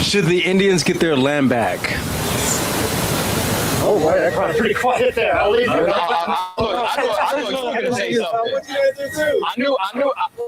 Should the Indians get their land back? Oh, boy, that got pretty quiet there. I'll leave you. I thought you were gonna say something. I knew.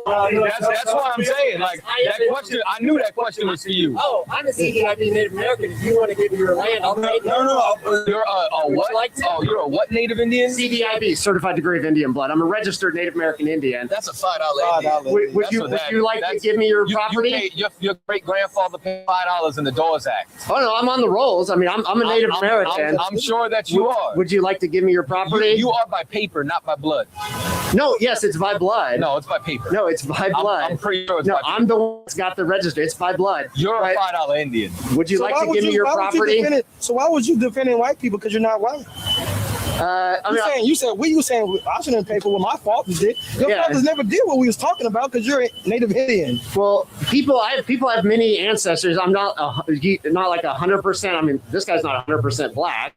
That's why I'm saying, like, that question. I knew that question was for you. Oh, I'm a CDIB Native American. If you want to give me your land, I'll take it. No. You're a what? Oh, you're a what Native Indian? CDIB, Certified Degree of Indian Blood. I'm a registered Native American Indian. That's a $5 Indian. Would you like to give me your property? Your great grandfather paid $5 in the Dawes Act. Oh no, I'm on the rolls. I mean, I'm a Native American. I'm sure that you are. Would you like to give me your property? You are by paper, not by blood. No, yes, it's by blood. No, it's by paper. No, it's by blood. I'm pretty sure it's by paper. I'm the one that's got the register. It's by blood. You're a $5 Indian. Would you like to give me your property? So why would you defending white people because you're not white? You said I shouldn't pay for what my fathers did. Your fathers never did what we was talking about because you're a Native Indian. Well, people have many ancestors. I'm not like 100%. I mean, this guy's not 100% black.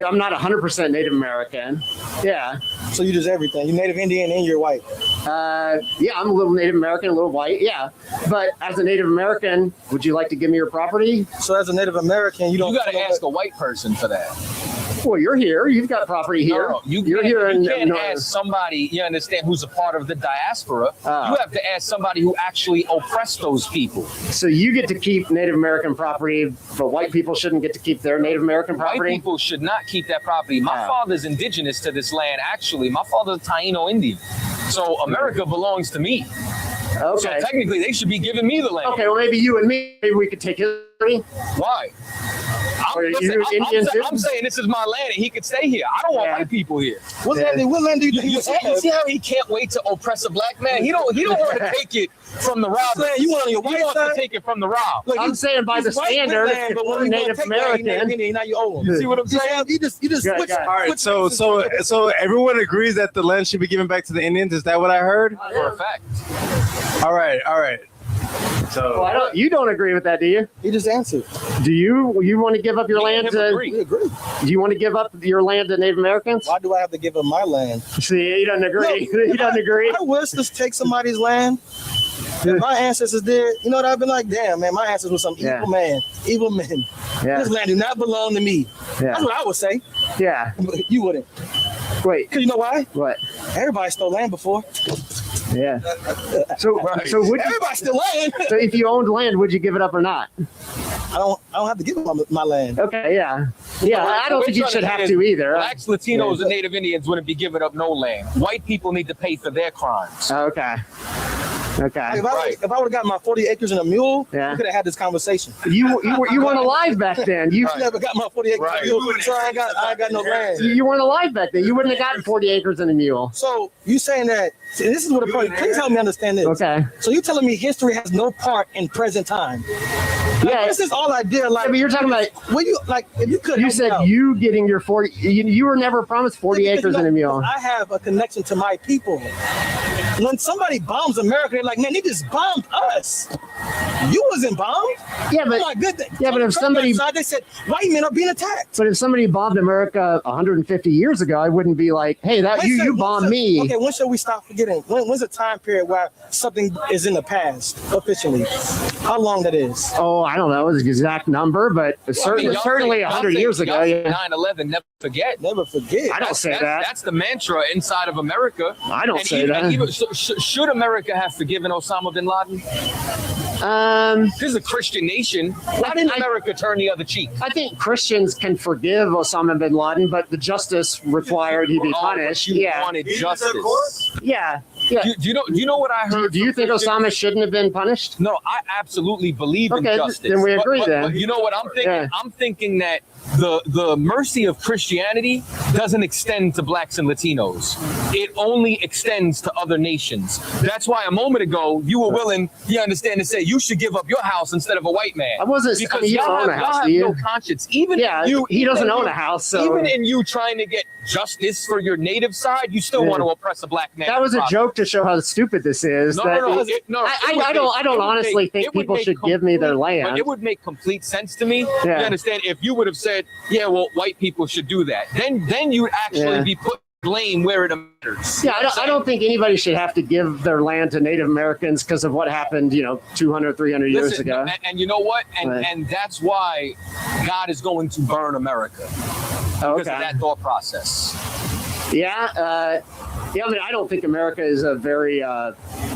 I'm not 100% Native American. Yeah. So you just everything. You're Native Indian and you're white. Yeah, I'm a little Native American, a little white. Yeah. But as a Native American, would you like to give me your property? So as a Native American, you got to ask a white person for that. Well, you're here. You've got property here. No, you're here. You can't ask somebody, you understand, who's a part of the diaspora. You have to ask somebody who actually oppressed those people. So you get to keep Native American property, but white people shouldn't get to keep their Native American property? White people should not keep that property. My father's indigenous to this land, actually. My father's a Taino Indian. So America belongs to me. Okay. So technically, they should be giving me the land. Okay, well, maybe you and me, maybe we could take history. Why? I'm saying this is my land and he could stay here. I don't want white people here. What land do you think you see how he can't wait to oppress a black man? He don't want to take it from the rob. You want your white wants to take it from the rob. Look, I'm saying by the standard, if we're Native American, now you own. You see what I'm saying? You just switch. All right, so everyone agrees that the land should be given back to the Indians. Is that what I heard? For a fact. All right. So well, you don't agree with that, do you? He just answered. Do you want to give up your land to? We agree. Do you want to give up your land to Native Americans? Why do I have to give up my land? See, he doesn't agree. No, he doesn't agree. I wish to take somebody's land. If my ancestors did, you know what I've been like, damn man, my ancestors were some evil men. Yeah. This land do not belong to me. Yeah. That's what I would say. Yeah. You wouldn't. Wait. Cause you know why? What? Everybody stole land before. Yeah. So would everybody still land. So if you owned land, would you give it up or not? I don't have to give up my land. Okay, yeah. Yeah, I don't think you should have to either. Blacks, Latinos, and Native Indians wouldn't be giving up no land. White people need to pay for their crimes. Okay. Okay. If I would have got my 40 acres and a mule, we could have had this conversation. You weren't alive back then. You never got my 40 acres and a mule, so I ain't got no land. You weren't alive back then. You wouldn't have gotten 40 acres and a mule. So you saying that? See, this is what the point. Please help me understand this. Okay. So you telling me history has no part in present time? Yeah. This is all I did. Like, but you're talking about when you if you could. You said you getting your 40. You were never promised 40 acres and a mule. I have a connection to my people. When somebody bombs America, they're like, man, they just bombed us. You wasn't bombed. Yeah, but but if somebody they said white men are being attacked. But if somebody bombed America 150 years ago, I wouldn't be like, hey, you bombed me. Okay, when should we stop forgetting? When's a time period where something is in the past officially? How long that is? Oh, I don't know the exact number, but certainly 100 years ago. 9/11, never forget. Never forget. I don't say that. That's the mantra inside of America. I don't say that. Should America have forgiven Osama bin Laden? This is a Christian nation. Why didn't America turn the other cheek? I think Christians can forgive Osama bin Laden, but the justice required he be punished. You wanted justice. Yeah. Do you know what I heard? Do you think Osama shouldn't have been punished? No, I absolutely believe in justice. Then we agree then. But you know what I'm thinking? Yeah. I'm thinking that the mercy of Christianity doesn't extend to blacks and Latinos. It only extends to other nations. That's why a moment ago you were willing, you understand, to say you should give up your house instead of a white man. I wasn't because you don't own a house. Do you have no conscience. Even he doesn't own a house. So even in you trying to get justice for your native side, you still want to oppress a black man. That was a joke to show how stupid this is. No. I don't honestly think people should give me their land. But it would make complete sense to me. You understand? If you would have said, yeah, well, white people should do that, then you'd actually be put blame where it matters. Yeah, I don't think anybody should have to give their land to Native Americans because of what happened, 200, 300 years ago. And you know what? And that's why God is going to burn America. Because of that thought process. Yeah, I mean, I don't think America is a very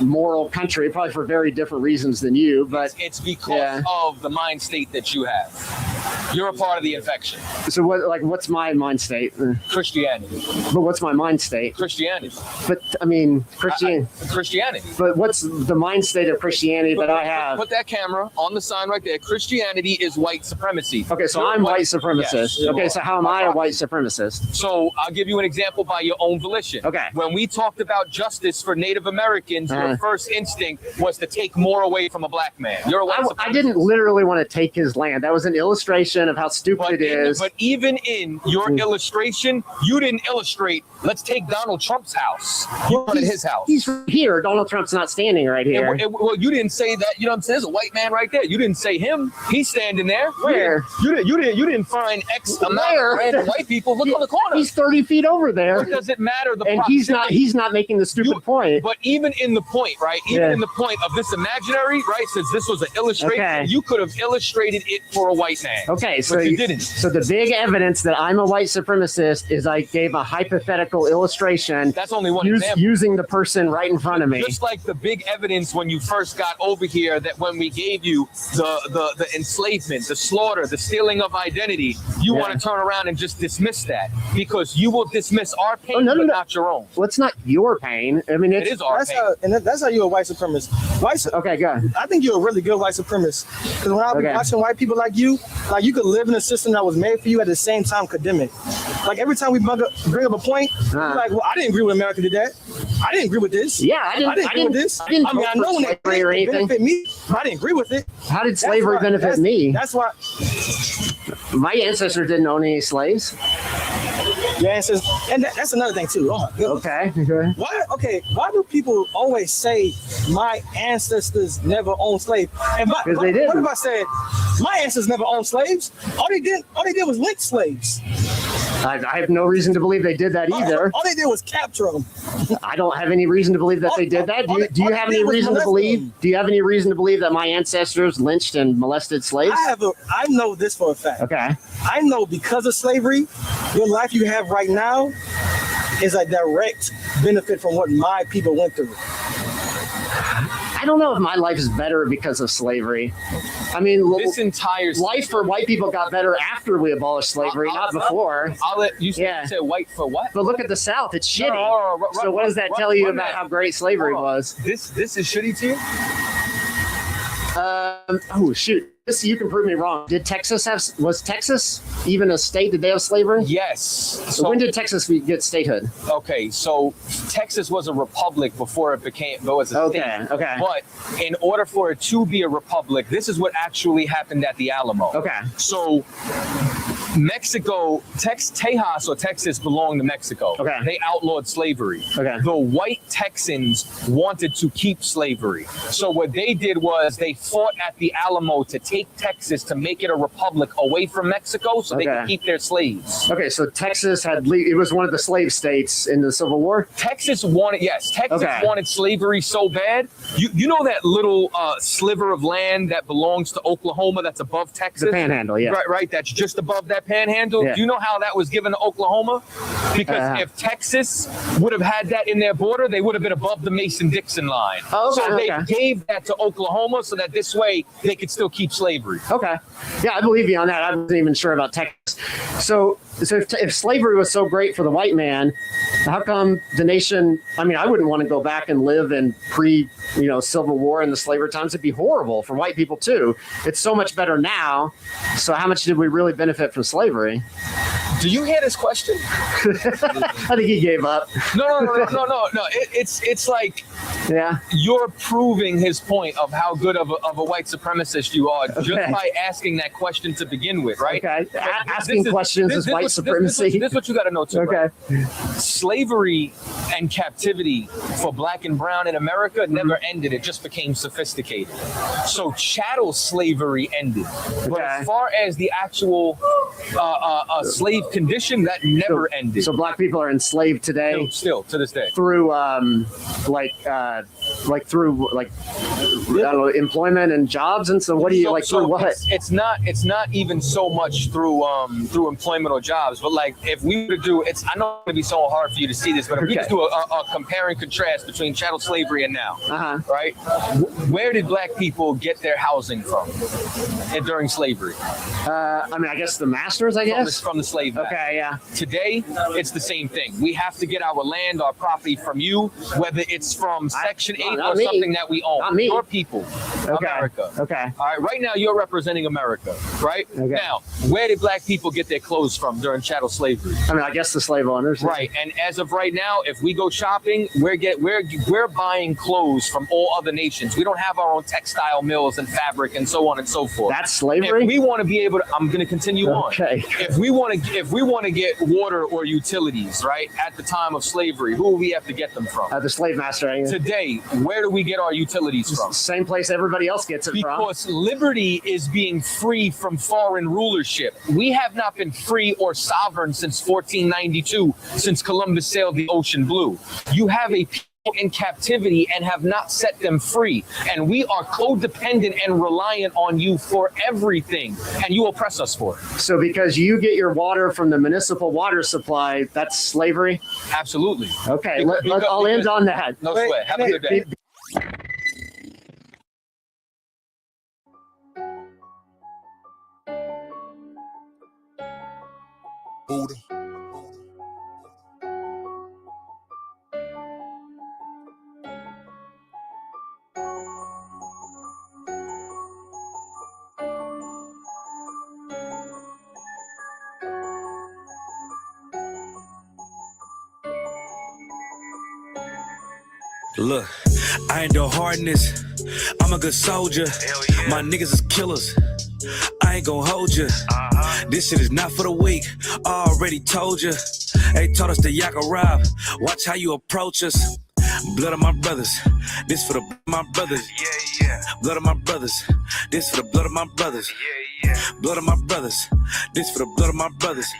moral country, probably for very different reasons than you. But it's because of the mind state that you have. You're a part of the infection. So what's my mind state? Christianity. But what's my mind state? Christianity. But I mean, Christianity. But what's the mind state of Christianity that I have? Put that camera on the sign right there. Christianity is white supremacy. Okay, so I'm white supremacist. Yes, okay, so how am I a white supremacist? So I'll give you an example by your own volition. Okay. When we talked about justice for Native Americans, your first instinct was to take more away from a black man. You're a white supremacist. I didn't literally want to take his land. That was an illustration of how stupid it is. But even in your illustration, you didn't illustrate, let's take Donald Trump's house. You wanted his house. He's here. Donald Trump's not standing right here. Well, you didn't say that. You know what I'm saying? There's a white man right there. You didn't say him. He's standing there. Where? You didn't find X amount of random white people. Look on the corner. He's 30 feet over there. What does it matter? And he's not making the stupid point. But even in the point, right? Even in the point of this imaginary, right? Since this was an illustration, you could have illustrated it for a white man. Okay, so you didn't. So the big evidence that I'm a white supremacist is I gave a hypothetical illustration. That's only one example. Using the person right in front of me. Just like the big evidence when you first got over here that when we gave you the enslavement, the slaughter, the stealing of identity, you want to turn around and just dismiss that because you will dismiss our pain, but not your own. Well, it's not your pain. I mean, it is our pain. That's how you're a white supremacist. Okay, go ahead. I think you're a really good white supremacist because when I was watching white people like you could live in a system that was made for you at the same time condemn it. Like every time we bring up a point, you're like, well, I didn't agree with America did that. I didn't agree with this. Yeah, I didn't agree with this. I mean, I know when it benefit me, but I didn't agree with it. How did slavery benefit me? That's why my ancestors didn't own any slaves. Your ancestors, and that's another thing too. Oh my goodness. Okay. Why do people always say my ancestors never owned slaves? And because they did. What if I said my ancestors never owned slaves? All they did was lynch slaves. I have no reason to believe they did that either. All they did was capture them. I don't have any reason to believe that they did that. Do you have any reason to believe? Do you have any reason to believe that my ancestors lynched and molested slaves? I know this for a fact. Okay. I know because of slavery, your life you have right now is a direct benefit from what my people went through. I don't know if my life is better because of slavery. I mean, this entire life for white people got better after we abolished slavery, not before. I'll let you say white for what? But look at the South; it's shitty. So what does that tell you about how great slavery was? This is shitty to you? Oh shoot! This you can prove me wrong. Did Texas was Texas even a state? Did they have slavery? Yes. So when did Texas get statehood? Okay, so Texas was a republic before it was a state. Okay. But in order for it to be a republic, this is what actually happened at the Alamo. Okay. So Mexico, Tejas or Texas belonged to Mexico. Okay. They outlawed slavery. Okay. The white Texans wanted to keep slavery. So what they did was they fought at the Alamo to take Texas to make it a republic away from Mexico so they could keep their slaves. Okay, so Texas it was one of the slave states in the Civil War? Texas wanted slavery so bad. You know that little sliver of land that belongs to Oklahoma that's above Texas? The Panhandle, yeah. Right, that's just above that Panhandle. Yeah. Do you know how that was given to Oklahoma? Because if Texas would have had that in their border, they would have been above the Mason-Dixon line. So they gave that to Oklahoma so that this way they could still keep slavery. Okay. Yeah, I believe you on that. I wasn't even sure about Texas. So if slavery was so great for the white man, how come the nation, I mean, I wouldn't want to go back and live in Civil War and the slavery times. It'd be horrible for white people too. It's so much better now. So how much did we really benefit from slavery? Do you hear this question? I think he gave up. No. It's like Yeah. You're proving his point of how good of a white supremacist you are just by asking that question to begin with, right? Okay. Asking questions is white supremacy. This is what you got to know too. Okay. Right? Slavery and captivity for black and brown in America never ended. It just became sophisticated. So chattel slavery ended. But as far as the actual slave condition, that never ended. So black people are enslaved today. Still to this day. Through through I don't know, employment and jobs, and so what do you through what? It's not even so much through employment or jobs, but like if we were to do I know it's gonna be so hard for you to see this, but if we could do a compare and contrast between chattel slavery and now, right? Where did black people get their housing from during slavery? I guess the masters, from the slave master. Okay, yeah. Today, it's the same thing. We have to get our land, our property from you, whether it's from Section 8 or something that we own. Not me. Your people, America. Okay. All right. Right now, you're representing America, right? Okay. Now, where did black people get their clothes from during chattel slavery? I guess the slave owners. Right. And as of right now, if we go shopping, we're buying clothes from all other nations. We don't have our own textile mills and fabric and so on and so forth. That's slavery. If we want to be able to, I'm going to continue on. Okay. If we want to get water or utilities, right, at the time of slavery, who will we have to get them from? The slave master. Today, where do we get our utilities from? Same place everybody else gets it from. Because liberty is being free from foreign rulership. We have not been free or sovereign since 1492, since Columbus sailed the ocean blue. You have a people in captivity and have not set them free. And we are codependent and reliant on you for everything. And you oppress us for it. So because you get your water from the municipal water supply, that's slavery? Absolutely. Okay, I'll end on that. No sweat. Have a good day. Buddha. Look, I ain't the hardness. I'm a good soldier. Yeah. My niggas is killers. I ain't gon' hold you. This shit is not for the weak. I already told you. They taught us to yak a rob. Watch how you approach us. Blood of my brothers. This for the blood of my brothers. Yeah. Blood of my brothers. This for the blood of my brothers. Yeah. Blood of my brothers. This for the blood of my brothers.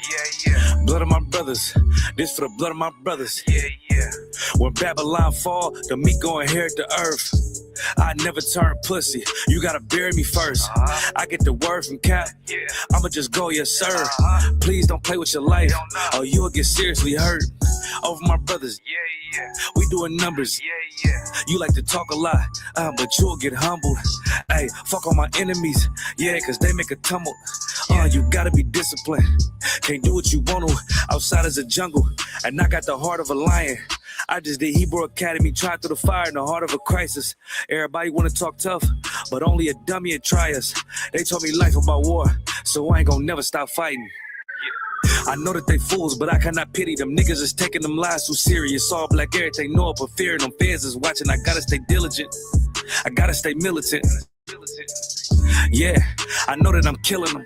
Yeah. Blood of my brothers. This for the blood of my brothers. Yeah. When Babylon fall, the meat gon' inherit the earth. I never turn pussy. You gotta bury me first. I get the word from Cap. I'ma just go, yes sir. Please don't play with your life, or you'll get seriously hurt. Over my brothers. We doing numbers. You like to talk a lot, but you'll get humbled. Hey, fuck all my enemies. Yeah, cause they make a tumble. You gotta be disciplined. Can't do what you want to. Outside is a jungle, and I got the heart of a lion. I just did Hebrew Academy, tried through the fire in the heart of a crisis. Everybody wanna talk tough, but only a dummy would try us. They told me life about war, so I ain't gonna never stop fighting. I know that they fools, but I cannot pity them. Niggas is taking them lies too serious. All black everything, know it, but fearing them feds is watching. I gotta stay diligent. I gotta stay militant. Yeah, I know that I'm killing them.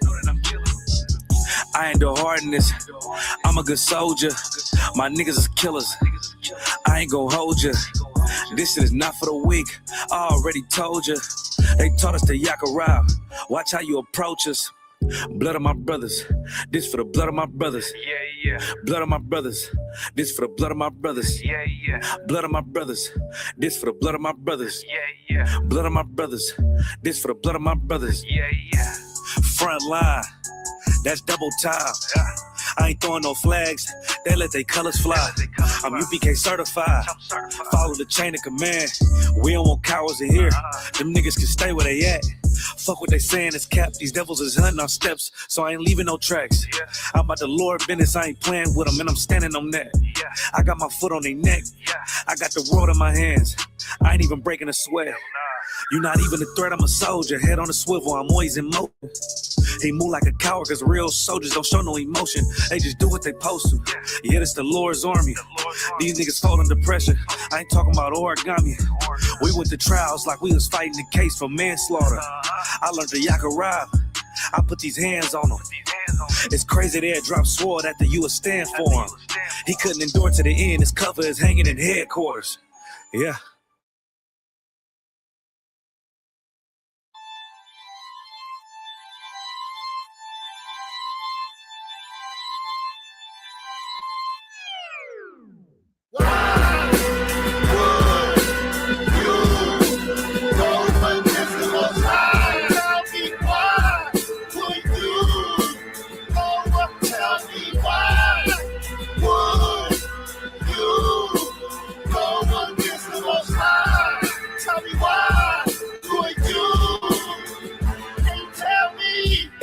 I ain't the hardness. I'm a good soldier. My niggas is killers. I ain't gon' hold you. This shit is not for the weak. I already told you. They taught us to yak around. Watch how you approach us. Blood of my brothers. This for the blood of my brothers. Blood of my brothers. This for the blood of my brothers. Blood of my brothers. This for the blood of my brothers. Blood of my brothers. This for the blood of my brothers. Front line. That's double time. I ain't throwing no flags. They let their colors fly. I'm UPK certified. Follow the chain of command. We don't want cowards in here. Them niggas can stay where they at. Fuck what they saying is cap. These devils is hunting our steps, so I ain't leaving no tracks. I'm about the Lord business. I ain't playing with them, and I'm standing on that. I got my foot on their neck. I got the world in my hands. I ain't even breaking a sweat. You're not even a threat, I'm a soldier. Head on a swivel, I'm always in motion. He move like a coward cause real soldiers don't show no emotion. They just do what they supposed to. Yeah, it's the Lord's army. These niggas fall under pressure. I ain't talking about origami. We went to trials like we was fighting the case for manslaughter. I learned the Yakarab. I put these hands on him. It's crazy they had dropped sword after you would stand for him. He couldn't endure to the end. His cover is hanging in headquarters. Yeah.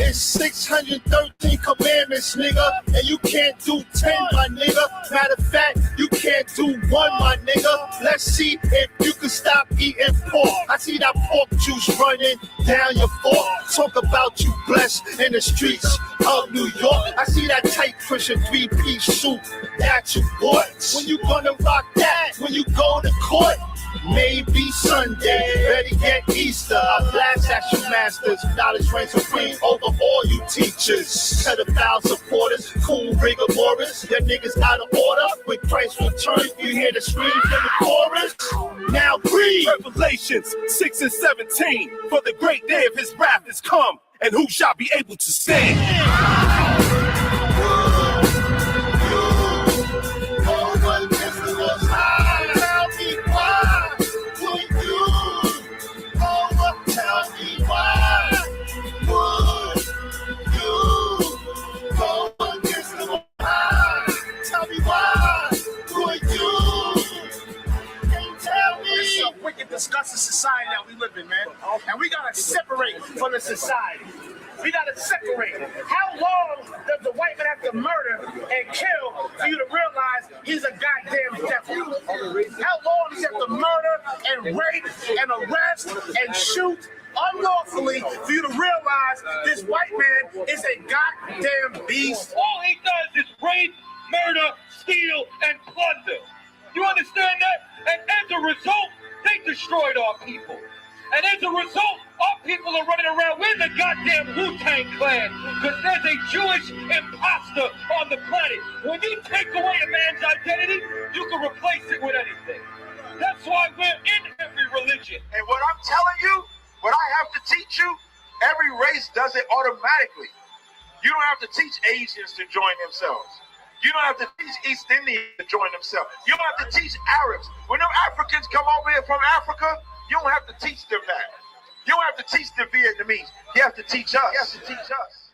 It's 613 commandments, nigga, and you can't do 10, my nigga. Matter of fact, you can't do 1, my nigga. Let's see if you can stop eating pork. I see that pork juice running down your fork. Talk about you blessed in the streets of New York. I see that tight Christian 3-piece suit that you bought. When you gonna rock that? When you go to court? Maybe Sunday, better yet Easter. I blast at you masters, knowledge reigns supreme over all you teachers. Pedophile supporters, cool rigor mortis. Your niggas out of order. When Christ returns, you hear the screams in the chorus. Now breathe. Revelations 6 and 17. For the great day of his wrath is come, and who shall be able to stand? Discussing society that we live in, man. And we gotta separate from the society. We gotta separate. How long does the white man have to murder and kill for you to realize he's a goddamn devil? How long does he have to murder and rape and arrest and shoot unlawfully for you to realize this white man is a goddamn beast? All he does is rape, murder, steal, and plunder. You understand that? And as a result, they destroyed our people. And as a result, our people are running around with the goddamn Wu-Tang Clan because there's a Jewish imposter on the planet. When you take away a man's identity, you can replace it with anything. That's why we're in every religion. And what I'm telling you, what I have to teach you, every race does it automatically. You don't have to teach Asians to join themselves. You don't have to teach East Indians to join themselves. You don't have to teach Arabs. When them Africans come over here from Africa, you don't have to teach them that. You don't have to teach the Vietnamese. You have to teach us. You have to teach us.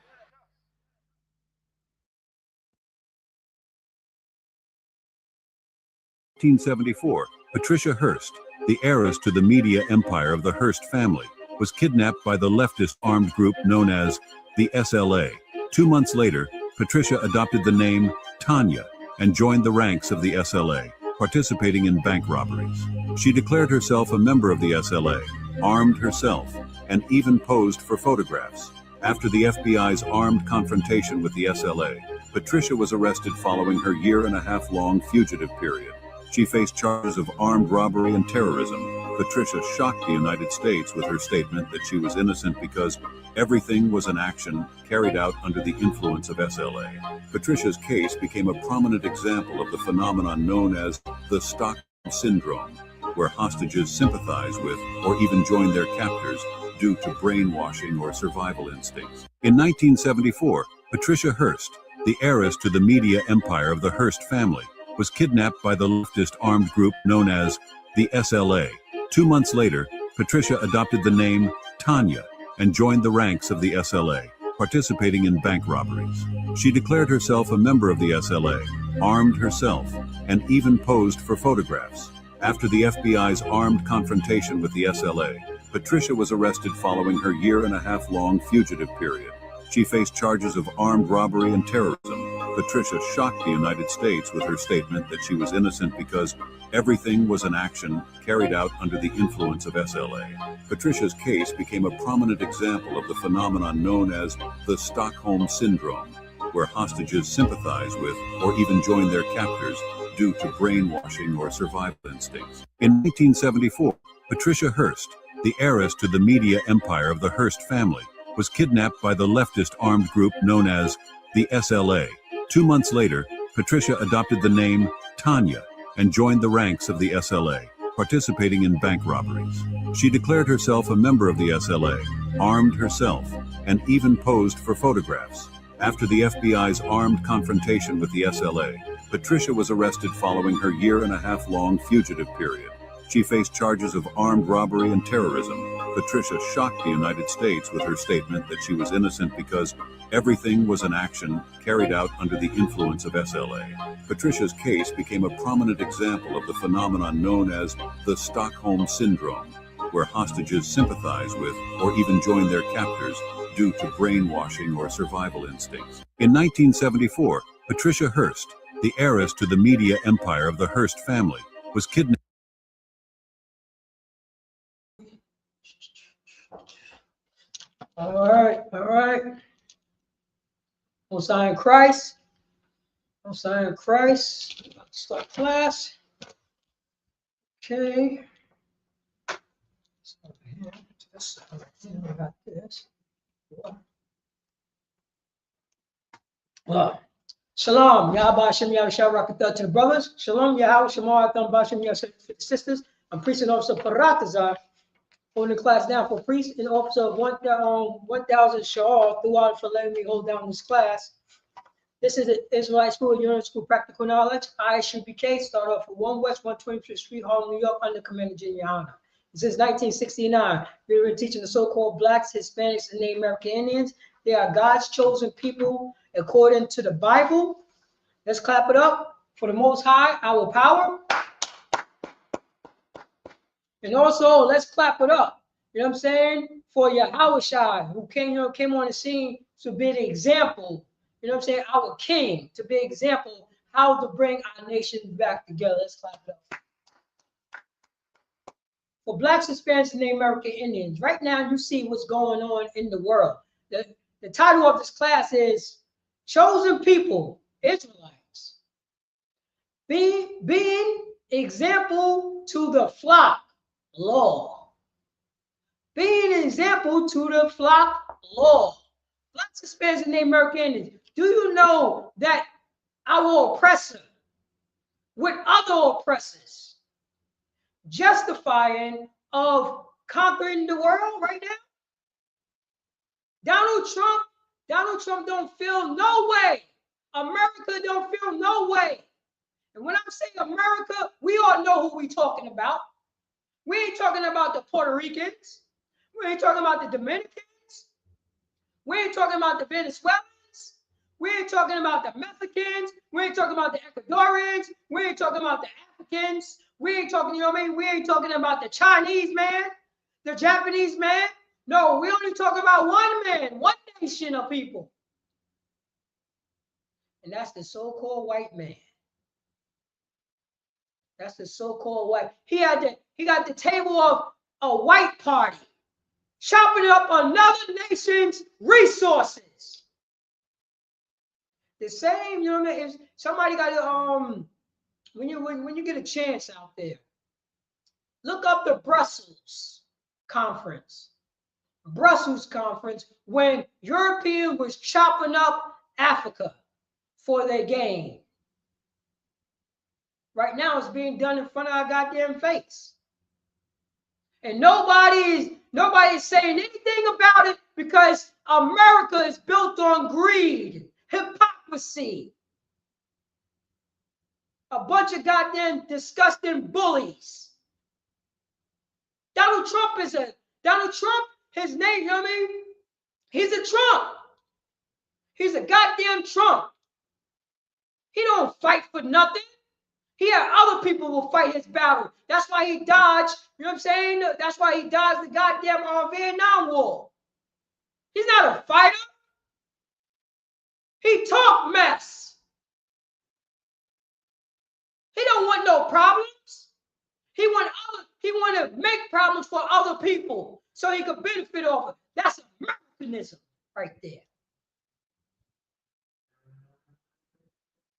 1874, Patricia Hearst, the heiress to the media empire of the Hearst family, was kidnapped by the leftist armed group known as the SLA. 2 months later, Patricia adopted the name Tanya and joined the ranks of the SLA, participating in bank robberies. She declared herself a member of the SLA, armed herself, and even posed for photographs. After the FBI's armed confrontation with the SLA, Patricia was arrested following her year-and-a-half-long fugitive period. She faced charges of armed robbery and terrorism. Patricia shocked the United States with her statement that she was innocent because everything was an action carried out under the influence of SLA. Patricia's case became a prominent example of the phenomenon known as the Stockholm Syndrome, where hostages sympathize with or even join their captors due to brainwashing or survival instincts. In 1974, Patricia Hearst, the heiress to the media empire of the Hearst family, was kidnapped by the leftist armed group known as the SLA. 2 months later, Patricia adopted the name Tanya and joined the ranks of the SLA, participating in bank robberies. She declared herself a member of the SLA, armed herself, and even posed for photographs. After the FBI's armed confrontation with the SLA, Patricia was arrested following her year-and-a-half-long fugitive period. She faced charges of armed robbery and terrorism. Patricia shocked the United States with her statement that she was innocent because everything was an action carried out under the influence of SLA. Patricia's case became a prominent example of the phenomenon known as the Stockholm Syndrome, where hostages sympathize with or even join their captors due to brainwashing or survival instincts. In 1974, Patricia Hearst, the heiress to the media empire of the Hearst family, was kidnapped by the leftist armed group known as the SLA. 2 months later, Patricia adopted the name Tanya and joined the ranks of the SLA, participating in bank robberies. She declared herself a member of the SLA, armed herself, and even posed for photographs. After the FBI's armed confrontation with the SLA, Patricia was arrested following her year-and-a-half-long fugitive period. She faced charges of armed robbery and terrorism. Patricia shocked the United States with her statement that she was innocent because everything was an action carried out under the influence of SLA. Patricia's case became a prominent example of the phenomenon known as the Stockholm Syndrome, where hostages sympathize with or even join their captors due to brainwashing or survival instincts. In 1974, Patricia Hearst, the heiress to the media empire of the Hearst family, was kidnapped. All right. Messiah in Christ. Messiah in Christ. Start class. Okay. Start here. This. I got this. Shalom. Yahweh Hashem Yahushua Rakatah to the brothers. Shalom. Yahweh Shemar Atam Bashem Yahushua to the sisters. I'm priest and officer Paratazar. Holding the class down for priest and officer of 1,000 Sha'ar throughout for letting me hold down this class. This is the Israelite School, Unit School Practical Knowledge, ISUPK, start off at 1 West 125th Street, Harlem, New York, under Commander Junior Hanna. Since 1969, we've been teaching the so-called Blacks, Hispanics, and Native American Indians. They are God's chosen people according to the Bible. Let's clap it up for the Most High, our power. And also, let's clap it up, you know what I'm saying, for Yahushua, who came on the scene to be the example, you know what I'm saying, our king, to be an example how to bring our nation back together. Let's clap it up. For Blacks, Hispanics, and Native American Indians, right now you see what's going on in the world. The title of this class is Chosen People, Israelites. Being example to the flock. Law. Being an example to the flock law. Blacks, Hispanics, and Native American Indians. Do you know that our oppressor with other oppressors justifying of conquering the world right now? Donald Trump don't feel no way. America don't feel no way. And when I'm saying America, we all know who we talking about. We ain't talking about the Puerto Ricans. We ain't talking about the Dominicans. We ain't talking about the Venezuelans. We ain't talking about the Mexicans. We ain't talking about the Ecuadorians. We ain't talking about the Africans. We ain't talking, you know what I mean? We ain't talking about the Chinese man, the Japanese man. No, we only talking about one man, one nation of people. And that's the so-called white man. That's the so-called white. He got the table of a white party, chopping up another nation's resources. The same, you know what I mean? If somebody got to when you get a chance out there, look up the Brussels conference. Brussels conference when Europeans was chopping up Africa for their gain. Right now, it's being done in front of our goddamn face. And nobody's saying anything about it because America is built on greed, hypocrisy. A bunch of goddamn disgusting bullies. Donald Trump, his name, you know what I mean? He's a Trump. He's a goddamn Trump. He don't fight for nothing. He had other people will fight his battle. That's why he dodged, you know what I'm saying? That's why he dodged the goddamn Vietnam War. He's not a fighter. He talk mess. He don't want no problems. He want to make problems for other people so he could benefit off it. That's Americanism right there.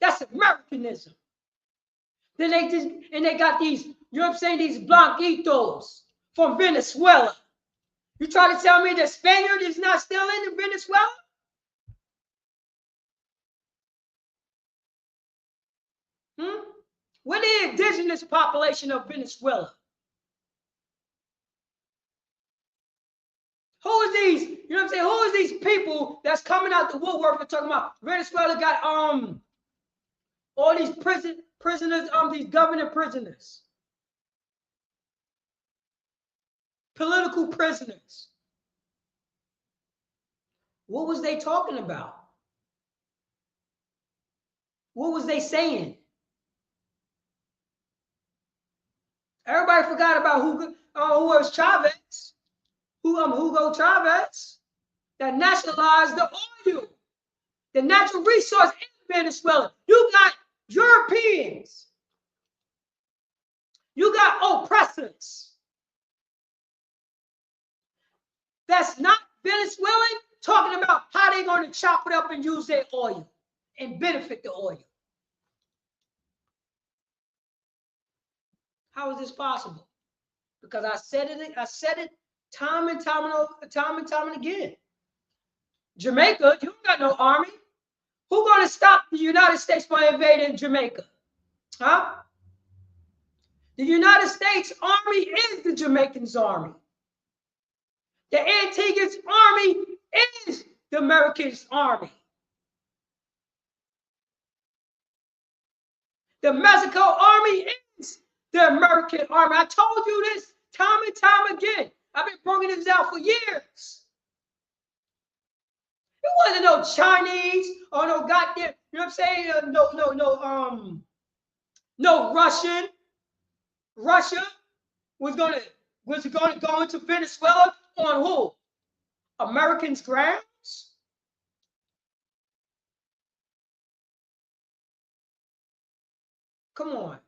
That's Americanism. Then they got these, you know what I'm saying, these blanquitos from Venezuela. You try to tell me the Spaniard is not still in Venezuela? What is the indigenous population of Venezuela? Who is these, you know what I'm saying? Who is these people that's coming out the woodwork and talking about Venezuela got all these prisoners, these government prisoners, political prisoners. What was they talking about? What was they saying? Everybody forgot about who was Chavez, Hugo Chavez, that nationalized the oil, the natural resource in Venezuela. You got Europeans. You got oppressors. That's not Venezuelan talking about how they're going to chop it up and use their oil and benefit the oil. How is this possible? Because I said it time and time again. Jamaica, you don't got no army. Who's going to stop the United States from invading Jamaica? Huh? The United States Army is the Jamaicans' army. The Antiguans' army is the Americans' army. The Mexico army is the American army. I told you this time and time again. I've been bringing this out for years. It wasn't no Chinese or no goddamn, you know what I'm saying? No Russian. Russia was gonna go into Venezuela on who? Americans' grounds? Come on.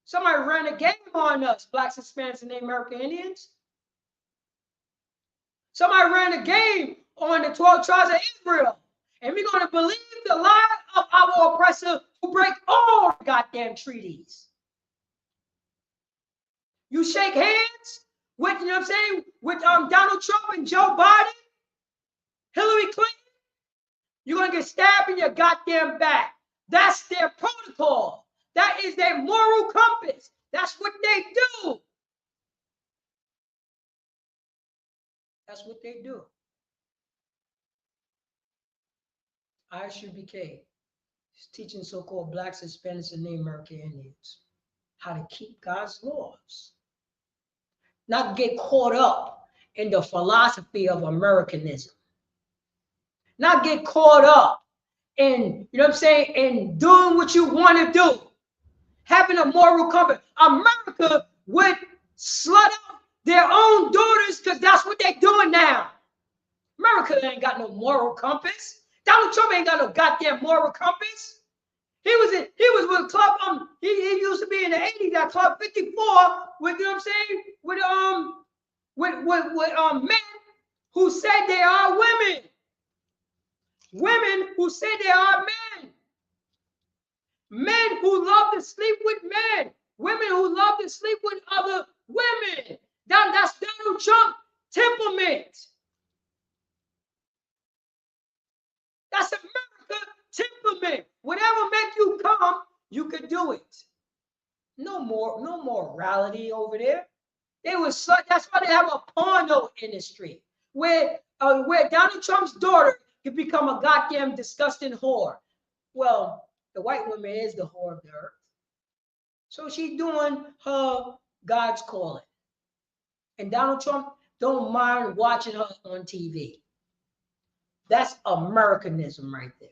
Somebody ran a game on us, blacks, Hispanics, and Native American Indians. Somebody ran a game on the 12 tribes of Israel. And we're going to believe the lie of our oppressor who break all goddamn treaties. You shake hands with, you know what I'm saying, with Donald Trump and Joe Biden, Hillary Clinton, you're going to get stabbed in your goddamn back. That's their protocol. That is their moral compass. That's what they do. That's what they do. ISUPK is teaching so-called blacks, Hispanics, and Native American Indians how to keep God's laws. Not get caught up in the philosophy of Americanism. Not get caught up in, you know what I'm saying, in doing what you want to do. Having a moral compass. America would slut out their own daughters because that's what they're doing now. America ain't got no moral compass. Donald Trump ain't got no goddamn moral compass. He was with Club, he used to be in the 80s at Club 54 with, you know what I'm saying, with men who said they are women. Women who say they are men. Men who love to sleep with men. Women who love to sleep with other women. That's Donald Trump temperament. That's America temperament. Whatever makes you come, you could do it. No morality over there. That's why they have a porno industry where Donald Trump's daughter could become a goddamn disgusting whore. Well, the white woman is the whore of the earth. So she's doing her God's calling. And Donald Trump don't mind watching her on TV. That's Americanism right there.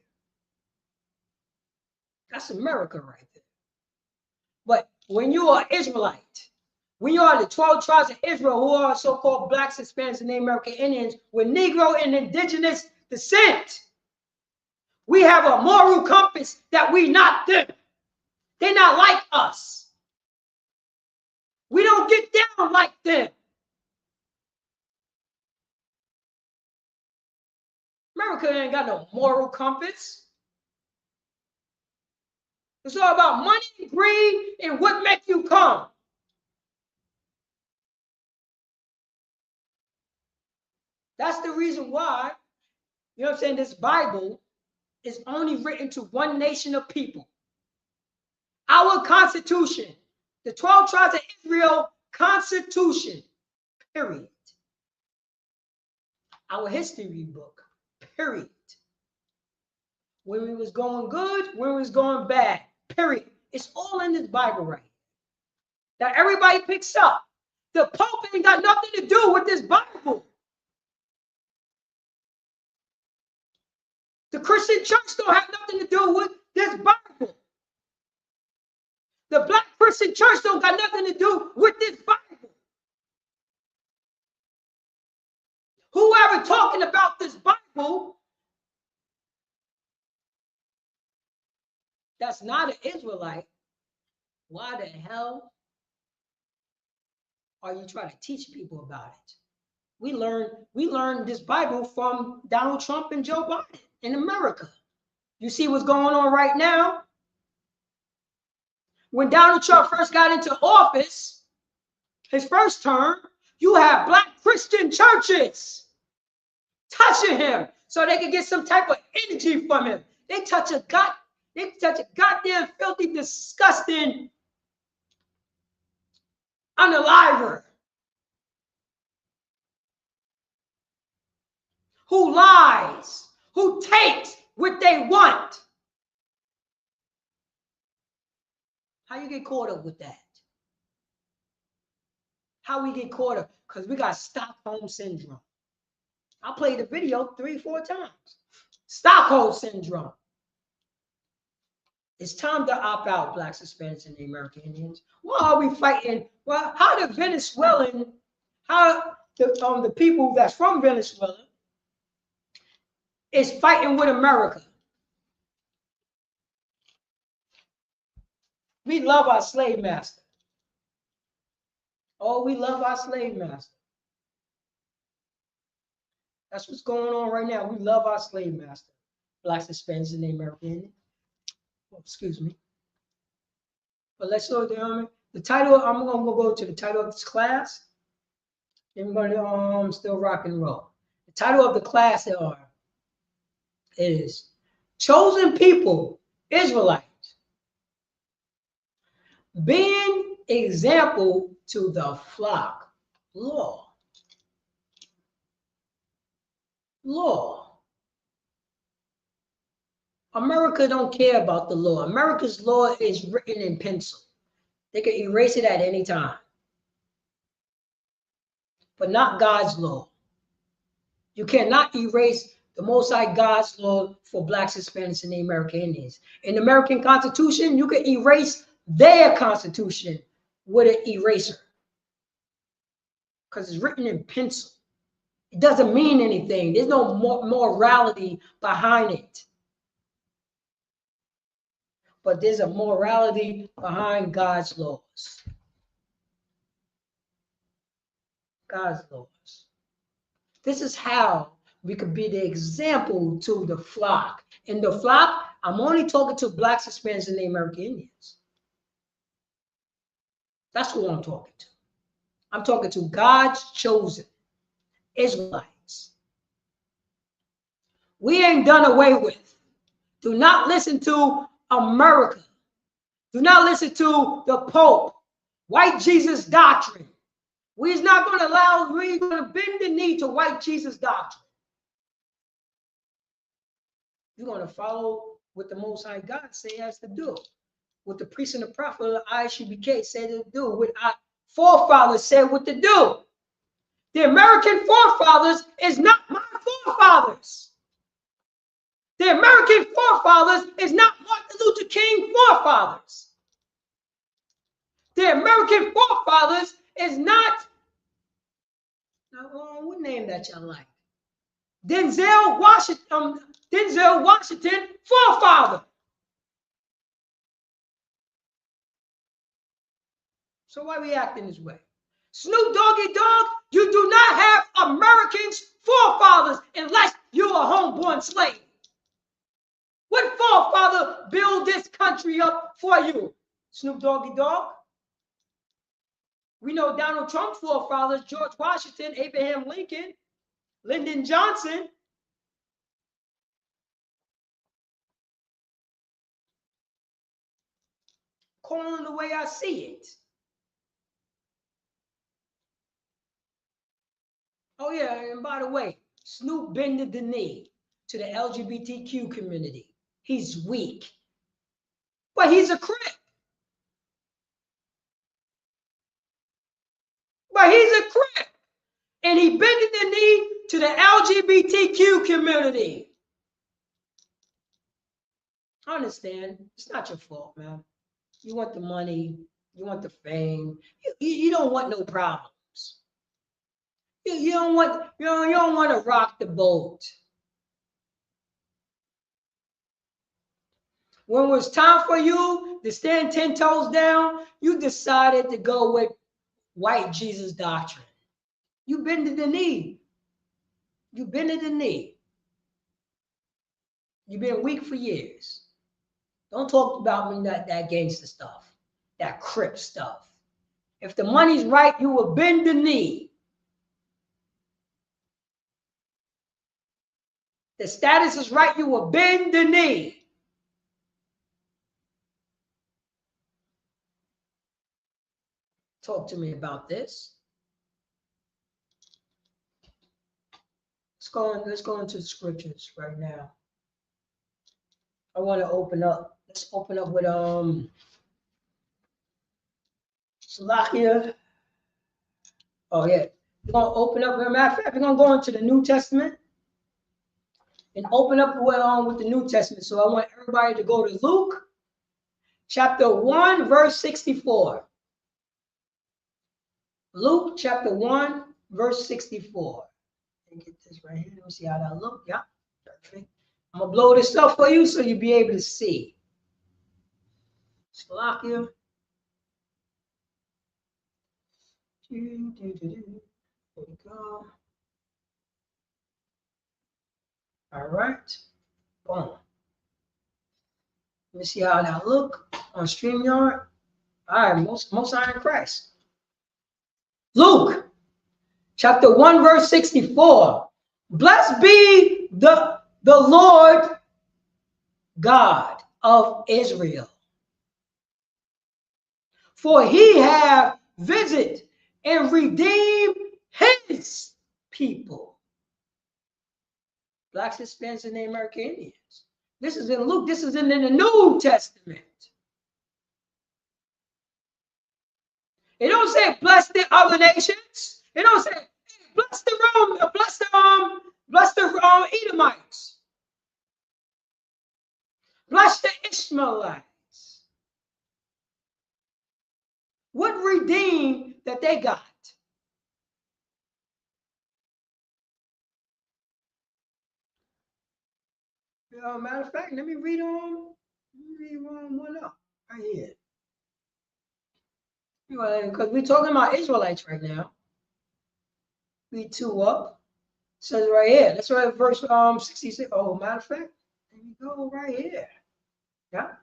That's America right there. But when you are Israelite, when you are the 12 tribes of Israel, who are so-called blacks, Hispanics, and Native American Indians with Negro and indigenous descent, we have a moral compass that we not them. They're not like us. We don't get down like them. America ain't got no moral compass. It's all about money and greed and what makes you come. That's the reason why, you know what I'm saying, this Bible is only written to one nation of people. Our Constitution, the 12 tribes of Israel Constitution, period. Our history book, period. When we was going good, when we was going bad, period. It's all in this Bible right here that everybody picks up. The Pope ain't got nothing to do with this Bible. The Christian church don't have nothing to do with this Bible. The Black Christian church don't got nothing to do with this Bible. Whoever talking about this Bible, that's not an Israelite, why the hell are you trying to teach people about it? We learned this Bible from Donald Trump and Joe Biden in America. You see what's going on right now? When Donald Trump first got into office, his first term, you have Black Christian churches touching him so they can get some type of energy from him. They touch a goddamn filthy, disgusting unaliver who lies, who takes what they want. How you get caught up with that? How we get caught up? Because we got Stockholm Syndrome. I played the video 3-4 times. Stockholm Syndrome. It's time to opt out, Blacks, Hispanics, and the American Indians. Why are we fighting? Well, how the Venezuelan, how the people that's from Venezuela is fighting with America? We love our slave master. Oh, we love our slave master. That's what's going on right now. We love our slave master. Blacks, Hispanics, and the American Indians. Oh, excuse me. But let's go down. The title, I'm going to go to the title of this class. Then we're going to still rock and roll. The title of the class is Chosen People, Israelites, being example to the flock. Law. America don't care about the law. America's law is written in pencil. They can erase it at any time. But not God's law. You cannot erase the Most High God's law for Blacks, Hispanics, and the American Indians. In the American Constitution, you can erase their Constitution with an eraser. Because it's written in pencil. It doesn't mean anything. There's no morality behind it. But there's a morality behind God's laws. God's laws. This is how we could be the example to the flock. In the flock, I'm only talking to Blacks, Hispanics, and the American Indians. That's who I'm talking to. I'm talking to God's chosen Israelites. We ain't done away with. Do not listen to America. Do not listen to the Pope. White Jesus doctrine. We're not going to allow, we're going to bend the knee to white Jesus doctrine. You're going to follow what the Most High God say has to do. What the priest and the prophet of the ISUPK said to do. What our forefathers said what to do. The American forefathers is not my forefathers. The American forefathers is not Martin Luther King forefathers. The American forefathers is not, what name that y'all like? Denzel Washington forefather. So why we acting this way? Snoop Doggy Dogg, you do not have Americans' forefathers unless you're a homeborn slave. What forefather built this country up for you? Snoop Doggy Dogg? We know Donald Trump's forefathers, George Washington, Abraham Lincoln, Lyndon Johnson. Calling the way I see it. Oh yeah, and by the way, Snoop bended the knee to the LGBTQ community. He's weak, but he's a Crip. But he's a Crip, and he bended the knee to the LGBTQ community. I understand. It's not your fault, man. You want the money, you want the fame. You don't want no problems. You don't want to rock the boat. When it was time for you to stand 10 toes down, you decided to go with white Jesus doctrine. You bended the knee. You bended the knee. You've been weak for years. Don't talk about me that gangster stuff, that Crip stuff. If the money's right, you will bend the knee. The status is right, you will bend the knee. Talk to me about this. Let's go into the scriptures right now. I want to open up. Let's open up with Salakia. Oh yeah. We're gonna open up. As a matter of fact, we're gonna go into the New Testament and open up with the New Testament. So I want everybody to go to Luke chapter 1, verse 64. Luke chapter 1, verse 64. Let me get this right here. Let me see how that looks. Yeah, perfect. I'm gonna blow this up for you so you'll be able to see. Salakia. There we go. All right. Boom. Let me see how that look on StreamYard. All right, most high in Christ. Luke chapter 1, verse 64. Blessed be the Lord God of Israel, for he have visited and redeemed his people. Blacks, Hispanics, and the American Indians. This is in Luke. This is in the New Testament. It don't say bless the other nations. It don't say bless the Rome, bless the Edomites. Bless the Ishmaelites. What redeemed that they got? Matter of fact, let me read one up right here. Because we're talking about Israelites right now. Read 2 up. It says right here. That's right, verse 66. Oh, matter of fact, there you go right here. Yeah.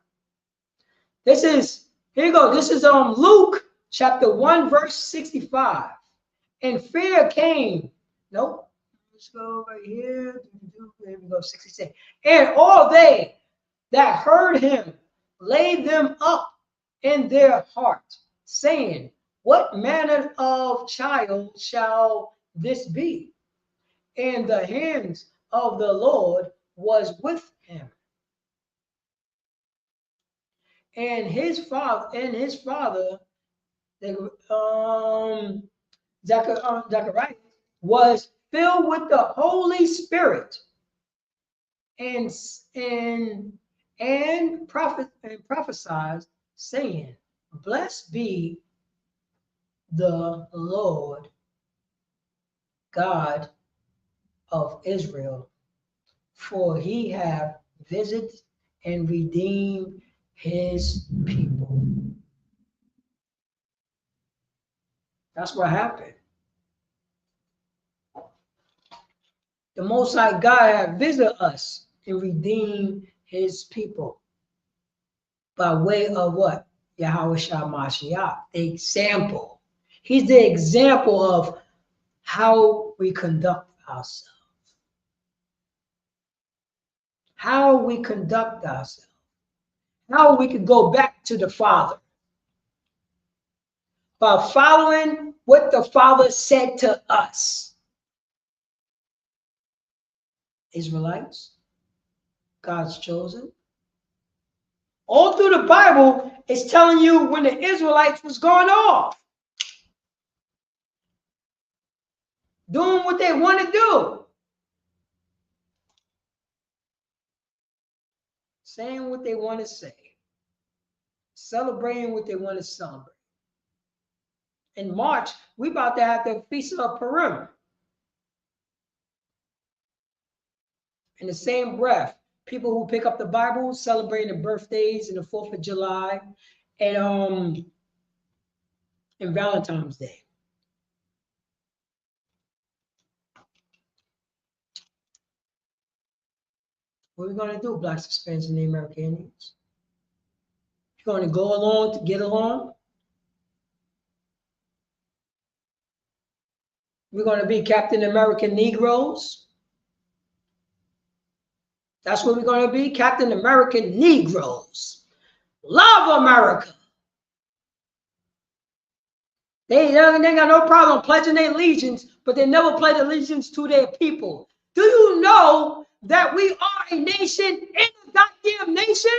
Here you go. This is Luke chapter 1, verse 65. And fear came. Nope. Let's go right here. There we go, 66. And all they that heard him laid them up in their heart, saying, what manner of child shall this be? And the hands of the Lord was with him. And his father, Zechariah, was filled with the Holy Spirit and prophesied, saying, blessed be the Lord God of Israel, for he hath visited and redeemed his people. That's what happened. The Most High God had visited us and redeemed his people by way of what? Yahweh Shah Mashiach, the example. He's the example of how we conduct ourselves. How we conduct ourselves. How we can go back to the Father. By following what the Father said to us. Israelites, God's chosen. All through the Bible, it's telling you when the Israelites was going off. Doing what they want to do. Saying what they want to say. Celebrating what they want to celebrate. In March, we about to have the Feast of Purim. In the same breath, people who pick up the Bible celebrating the birthdays and the 4th of July and Valentine's Day. What are we going to do, Blacks, Hispanics, and the American Indians? You're going to go along to get along? We're going to be Captain American Negroes? That's what we're going to be, Captain American Negroes. Love America. They got no problem pledging their allegiance, but they never pledge allegiance to their people. Do you know that we are a nation in a goddamn nation?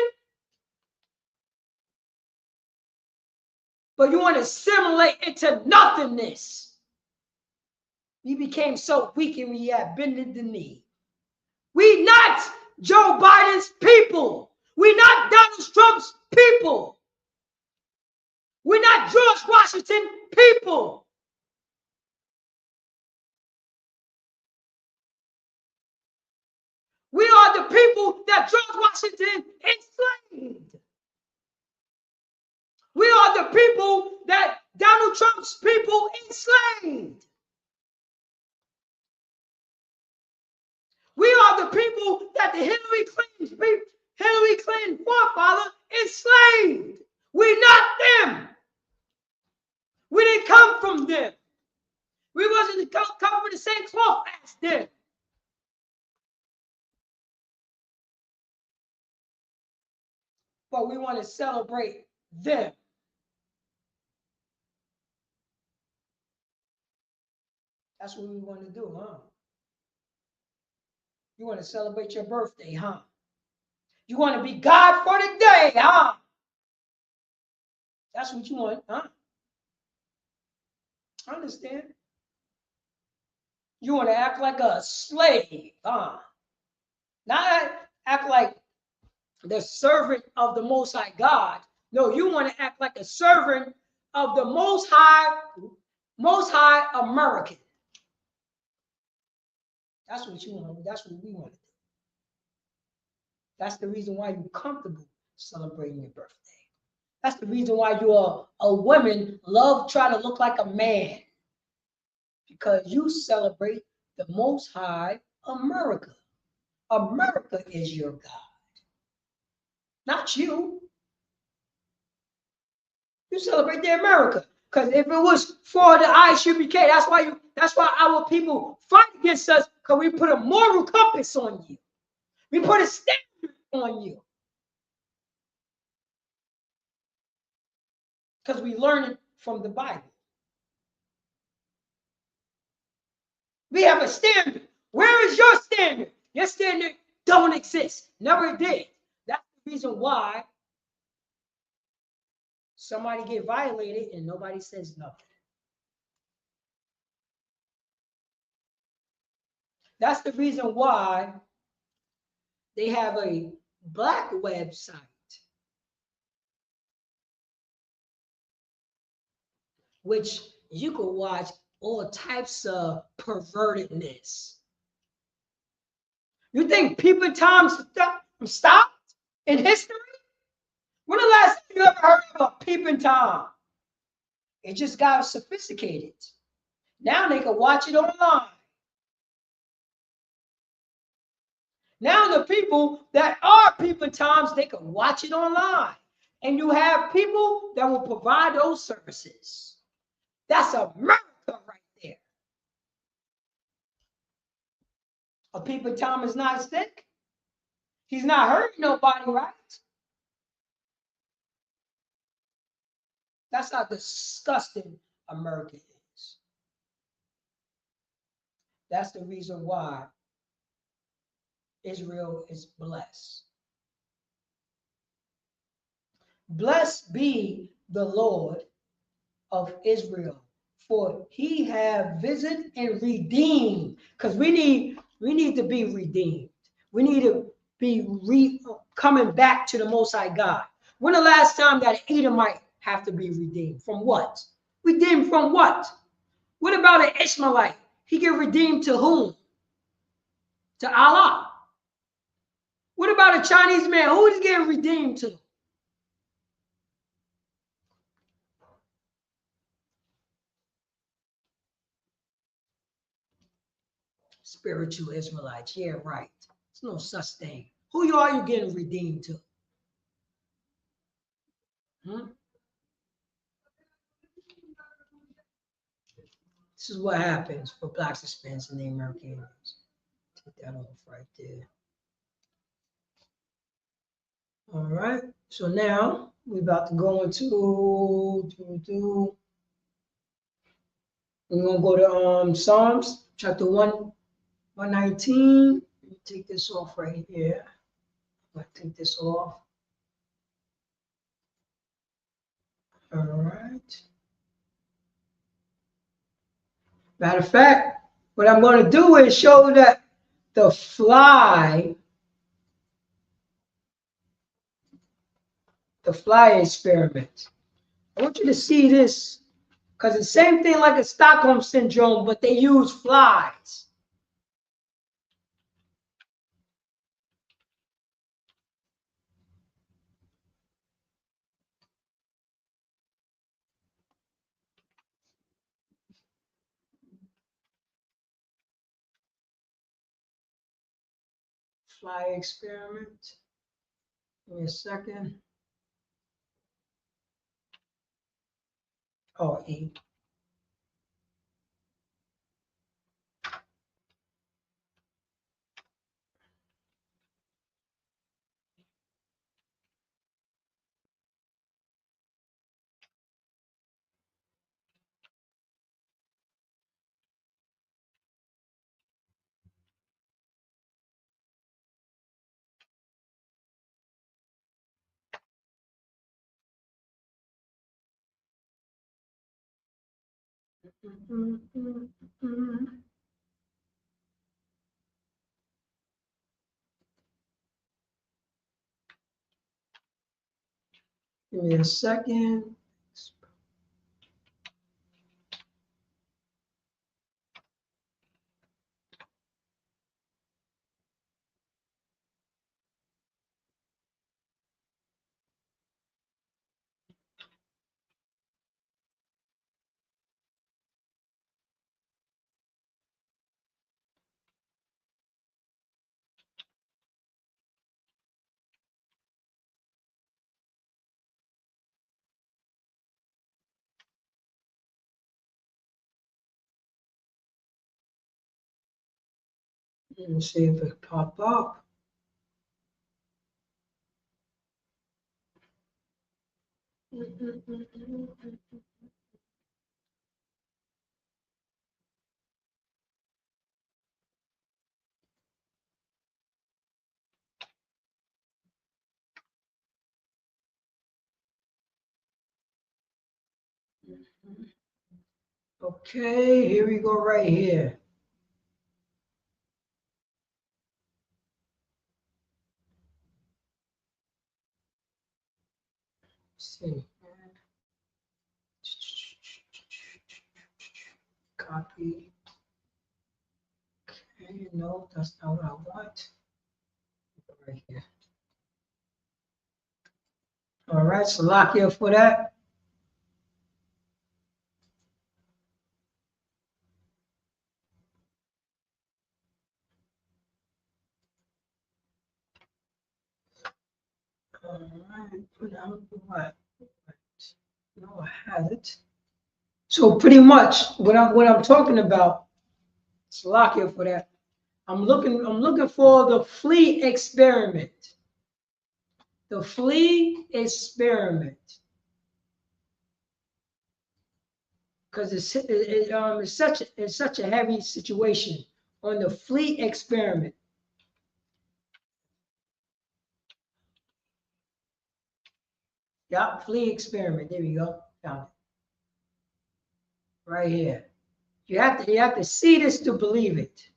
But you want to assimilate into nothingness. We became so weak and we have bended the knee. We not Joe Biden's people. We not Donald Trump's people. We're not George Washington people. We are the people that George Washington enslaved. We are the people that Donald Trump's people enslaved. We are the people that the Hillary Clinton forefather enslaved. We're not them. We didn't come from them. We wasn't come from the same cloth as them. But we want to celebrate them. That's what we want to do, huh? You want to celebrate your birthday, huh? You want to be God for the day, huh? That's what you want, huh? I understand. You want to act like a slave, huh? Not act like the servant of the Most High God. No, you want to act like a servant of the Most High American. That's what you want. That's what we want to do. That's the reason why you're comfortable celebrating your birthday. That's the reason why you're a woman love trying to look like a man. Because you celebrate the Most High America. America is your God. Not you. You celebrate the America. Because if it was for the ISUPK, that's why our people fight against us, because we put a moral compass on you. We put a standard on you. Because we learn it from the Bible. We have a standard. Where is your standard? Your standard don't exist. Never did. That's the reason why somebody get violated and nobody says nothing. That's the reason why they have a black website which you can watch all types of pervertedness. You think peeping Tom stopped in history? When the last time you ever heard of a peeping Tom? It just got sophisticated. Now they can watch it online. Now the people that are peeping Toms, they can watch it online. And you have people that will provide those services. That's America right there. A peeping Tom is not sick. He's not hurting nobody, right? That's how disgusting America is. That's the reason why Israel is blessed. Blessed be the Lord of Israel, for he have visited and redeemed. Because we need to be redeemed. We need to be coming back to the Most High God. When the last time that an Edomite have to be redeemed? From what? Redeemed from what? What about an Ishmaelite? He get redeemed to whom? To Allah. What about a Chinese man? Who is getting redeemed to? Spiritual Israelites. Yeah, right. There's no such thing. Who are you getting redeemed to? This is what happens for Blacks, Hispanics, and the Americans. Take that off right there. All right. So now we're about to go into we're gonna go to Psalms chapter 119. Let me take this off right here. I'm gonna take this off. All right. Matter of fact, what I'm going to do is show that the fly experiment. I want you to see this because it's the same thing like a Stockholm syndrome, but they use flies. Fly experiment. Give me a second. Oh, E. Give me a second. Let me see if it pop up. Okay, here we go right here. Let's see. Copy. Okay, no, that's not what I want. Right here. All right, so lock here for that. No, I had it. So pretty much what I'm talking about, Slovakia for that. I'm looking for the flea experiment. The flea experiment. Because it's such a heavy situation on the flea experiment. Yeah, flea experiment. There we go. Found it. Right here. You have to see this to believe it.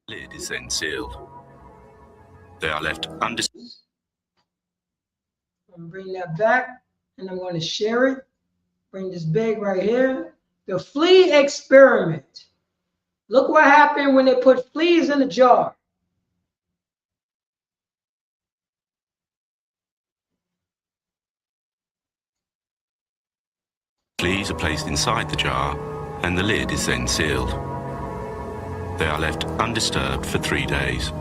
Lid is then sealed. They are left undisturbed. I'm going to bring that back and I'm going to share it. Bring this big right here. The flea experiment. Look what happened when they put fleas in a jar. Fleas are placed inside the jar and the lid is then sealed. They are left undisturbed for 3 days.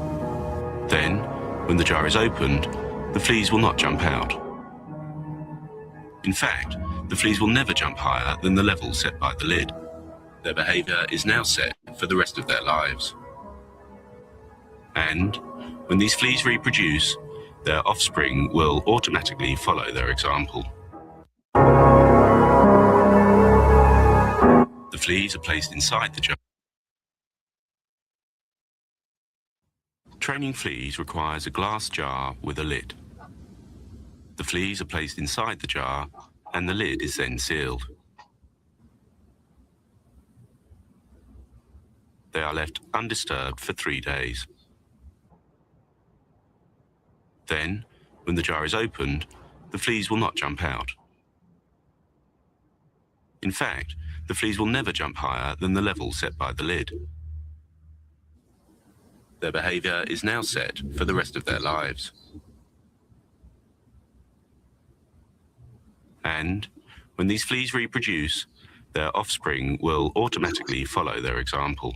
Then, when the jar is opened, the fleas will not jump out. In fact, the fleas will never jump higher than the level set by the lid. Their behavior is now set for the rest of their lives. And when these fleas reproduce, their offspring will automatically follow their example. The fleas are placed inside the jar. Training fleas requires a glass jar with a lid. The fleas are placed inside the jar and the lid is then sealed. They are left undisturbed for 3 days. Then, when the jar is opened, the fleas will not jump out. In fact, the fleas will never jump higher than the level set by the lid. Their behavior is now set for the rest of their lives. And when these fleas reproduce, their offspring will automatically follow their example.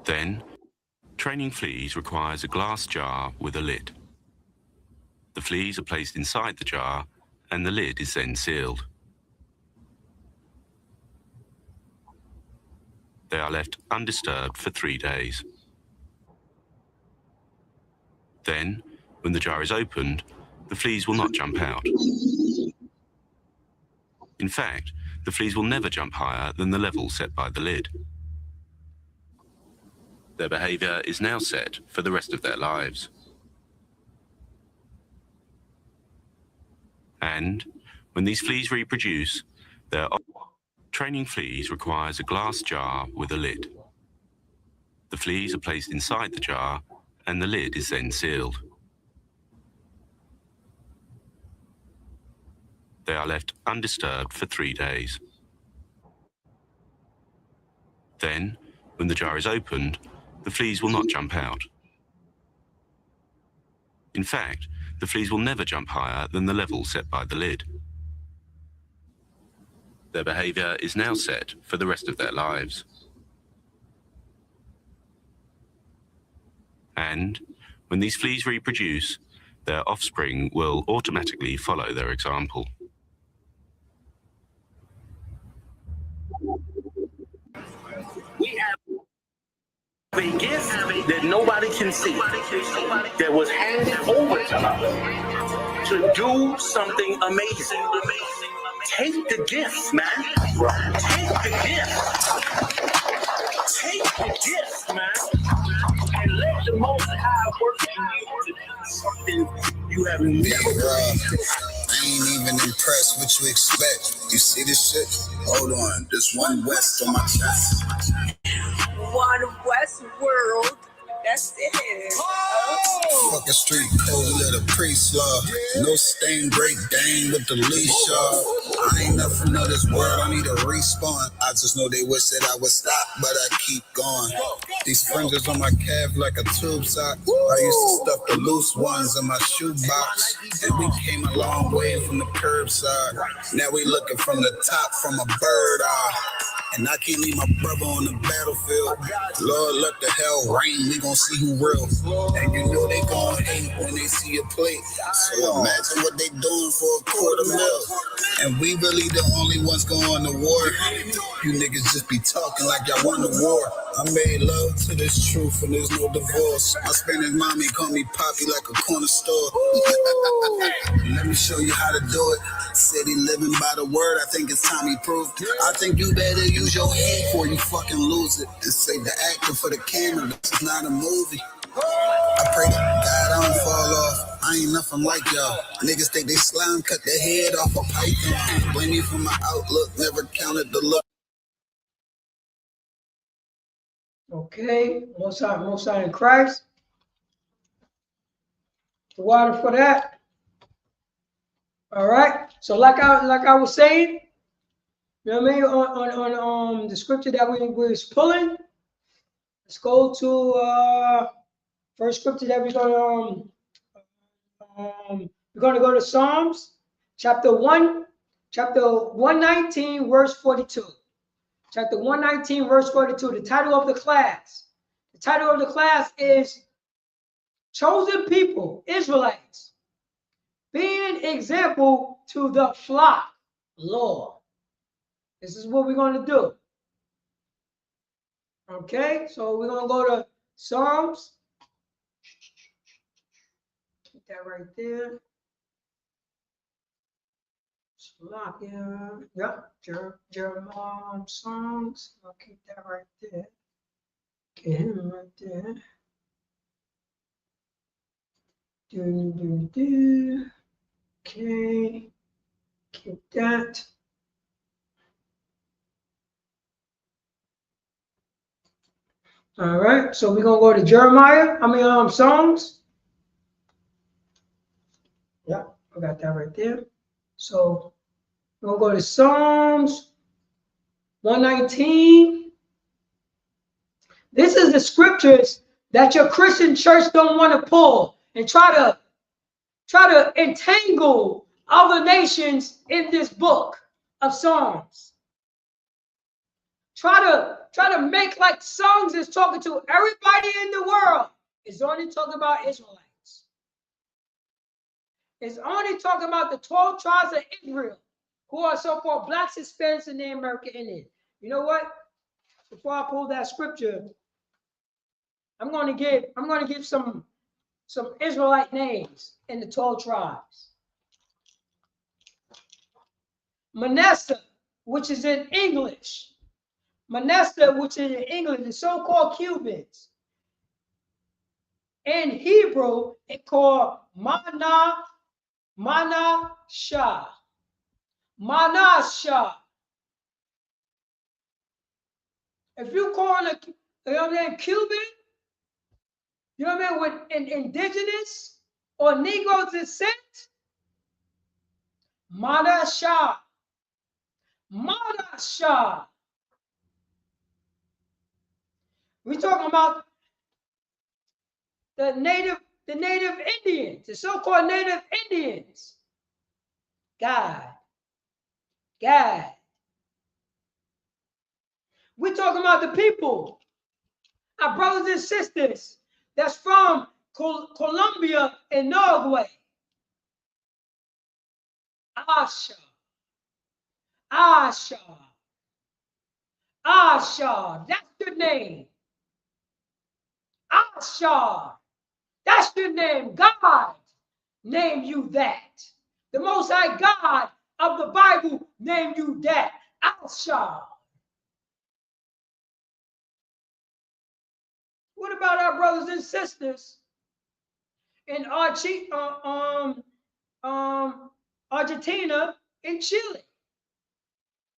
Then, training fleas requires a glass jar with a lid. The fleas are placed inside the jar and the lid is then sealed. They are left undisturbed for 3 days. Then, when the jar is opened, the fleas will not jump out. In fact, the fleas will never jump higher than the level set by the lid. Their behavior is now set for the rest of their lives. And when these fleas reproduce, training fleas requires a glass jar with a lid. The fleas are placed inside the jar and the lid is then sealed. They are left undisturbed for 3 days. Then, when the jar is opened, the fleas will not jump out. In fact, the fleas will never jump higher than the level set by the lid. Their behavior is now set for the rest of their lives. And when these fleas reproduce, their offspring will automatically follow their example. We have a gift that nobody can see, that was handed over to us to do something amazing. Take the gift, man. Take the gift. Take the gift, man. And let the Most High work in you to do something you have never done. I ain't even impressed what you expect. You see this shit? Hold on, there's one West on my chest. One West world. That's it. Oh. Fuck a street code of the priest law. No stain break gang with the leash off. I ain't nothing of this world, I need a respawn. I just know they wish that I would stop, but I keep going. These fringes on my calf like a tube sock. I used to stuff the loose ones in my shoebox. And we came a long way from the curbside. Now we looking from the top from a bird eye. And I can't leave my brother on the battlefield. Lord, let the hell rain, we gon' see who real. And you know they gon' hate when they see a plate. So imagine what they doing for $250,000. And we really the only ones going to war. You niggas just be talking like y'all won the war. I made love to this truth and there's no divorce. My Spanish mommy call me Poppy like a corner store. Let me show you how to do it. Said he living by the word, I think it's time he proved it. I think you better use your head before you fucking lose it. And say the actor for the camera, this is not a movie. I pray to God I don't fall off. I ain't nothing like y'all. Niggas think they slime, cut their head off a python. Blame me for my outlook, never counted the look. Okay, most high in Christ. The water for that. All right. So like I was saying, you know what I mean, on the scripture that we was pulling. Let's go to first scripture that we're gonna go to Psalms chapter 119 verse 42. Chapter 119 verse 42. The title of the class. The title of the class is Chosen People, Israelites, being example to the flock, Lord. This is what we're going to do. Okay, so we're going to go to Psalms. Keep that right there. Yep, Jeremiah Psalms. I'll keep that right there. Get him right there. Okay, keep that. All right, so we're gonna go to Jeremiah. Psalms. Yeah, I got that right there. So we're gonna go to Psalms 119. This is the scriptures that your Christian church don't want to pull and try to entangle other nations in this book of Psalms. Try to make like Psalms is talking to everybody in the world. It's only talking about Israelites. It's only talking about the 12 tribes of Israel, who are so-called blacks, Hispanics, and the American Indian. You know what? Before I pull that scripture, I'm going to give some Israelite names in the 12 tribes. Manasseh, which is in English. Manasseh, which is in English, the so-called Cubans. In Hebrew, it called Manasseh. Manasseh. If you call a Cuban, you know what I mean, with an indigenous or Negro descent, Manasseh. Manasseh. We're talking about the native Indians, the so-called native Indians. God. We're talking about the people, our brothers and sisters that's from Colombia and Norway. Asha. That's your name. Asha. That's your name. God named you that. The Most High God of the Bible named you that. Asha. What about our brothers and sisters in Argentina and Chile?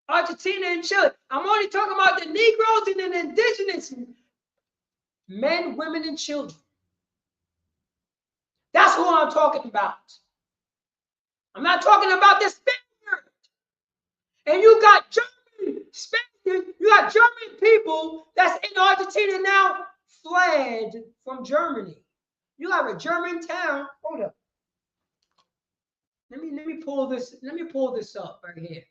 Argentina and Chile. I'm only talking about the Negroes and the indigenous men, women, and children. That's who I'm talking about. I'm not talking about the Spaniard. And you got German, Spanish, you got German people that's in Argentina now fled from Germany. You have a German town. Hold up. Let me pull this up right here.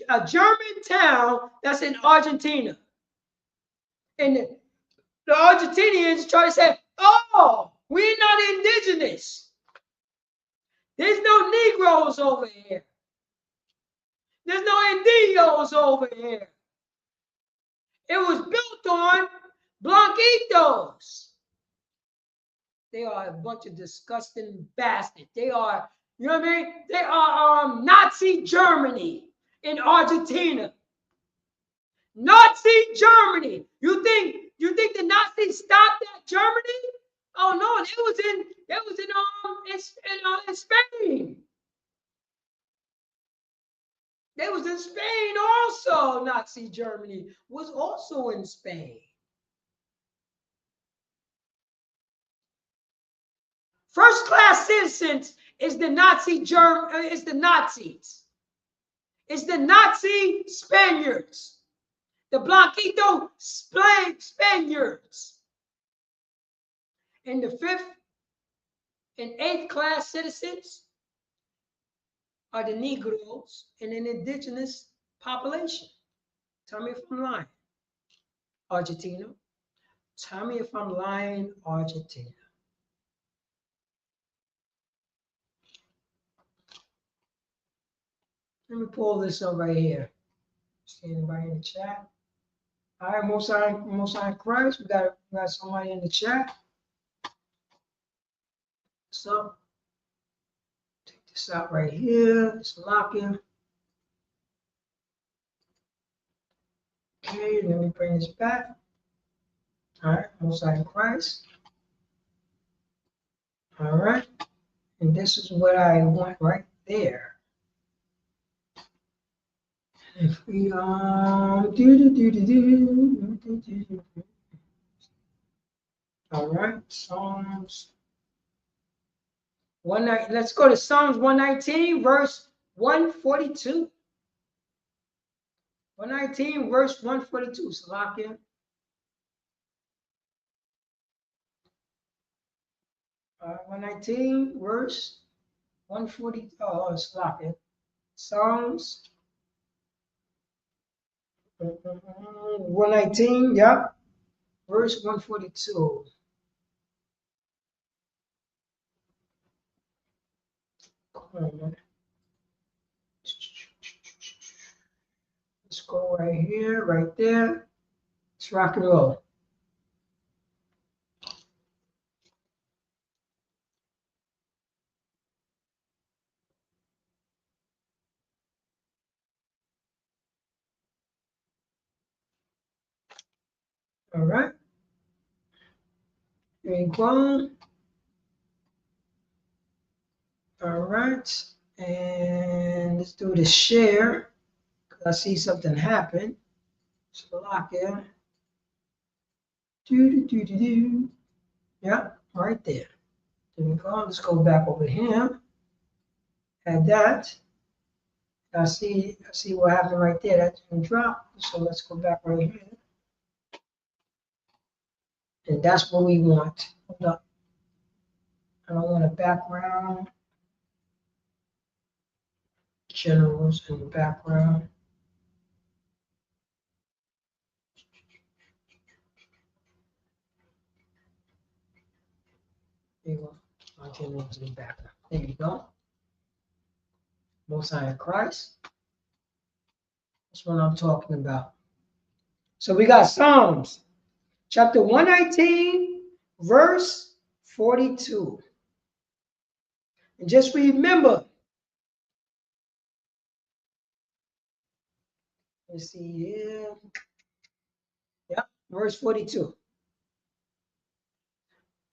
A German town that's in Argentina. And the Argentinians try to say, oh, we're not indigenous. There's no Negroes over here. There's no Indios over here. It was built on Blanquitos. They are a bunch of disgusting bastards. They are, you know what I mean? They are Nazi Germany in Argentina. Nazi Germany. You think the Nazis stopped at Germany? Oh no, it was in Spain. They was in Spain also. Nazi Germany was also in Spain. First class citizens is the Nazi is the Nazis. It's the Nazi Spaniards. The Blanquito Spaniards. And the 5th and 8th class citizens are the Negroes and an indigenous population. Tell me if I'm lying. Argentina. Tell me if I'm lying, Argentina. Let me pull this up right here. See anybody in the chat? All right, Most High Christ. We got somebody in the chat. So take this out right here. Let's lock in. Okay, let me bring this back. All right, Most High Christ. All right, and this is what I want right there. If we all right, Psalms 119. Let's go to Psalms 119, verse 142. 119, verse 142. Salakia. 119, verse 140. Oh, Salakia. Psalms 119, yeah, verse 142. Let's go right here, right there. Let's rock and roll. All right. There you go. All right. And let's do the share. I see something happen. So lock in. Yeah, right there. There we go. Let's go back over here. Add that. I see what happened right there. That didn't drop. So let's go back right here. And that's what we want. Hold up. I don't want a background. Generals in the background. There you go. My generals in the background. There you go. Most High Christ. That's what I'm talking about. So we got Psalms chapter 119, verse 42. And just remember, let's see here. Yep, verse 42.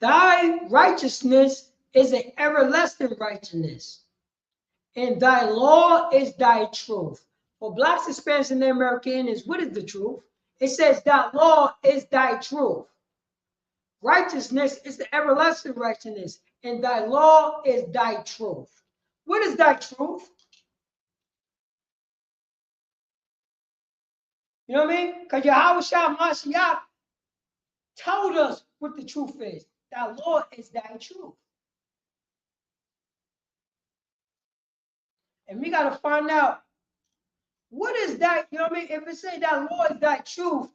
Thy righteousness is an everlasting righteousness, and thy law is thy truth. For Blacks, Hispanics, and the Americans, what is the truth? It says thy law is thy truth. Righteousness is the everlasting righteousness, and thy law is thy truth. What is thy truth? You know what I mean? Because Yahushua Mashiach told us what the truth is. Thy Lord is thy truth. And we got to find out what is that, you know what I mean? If it say that Lord is thy truth,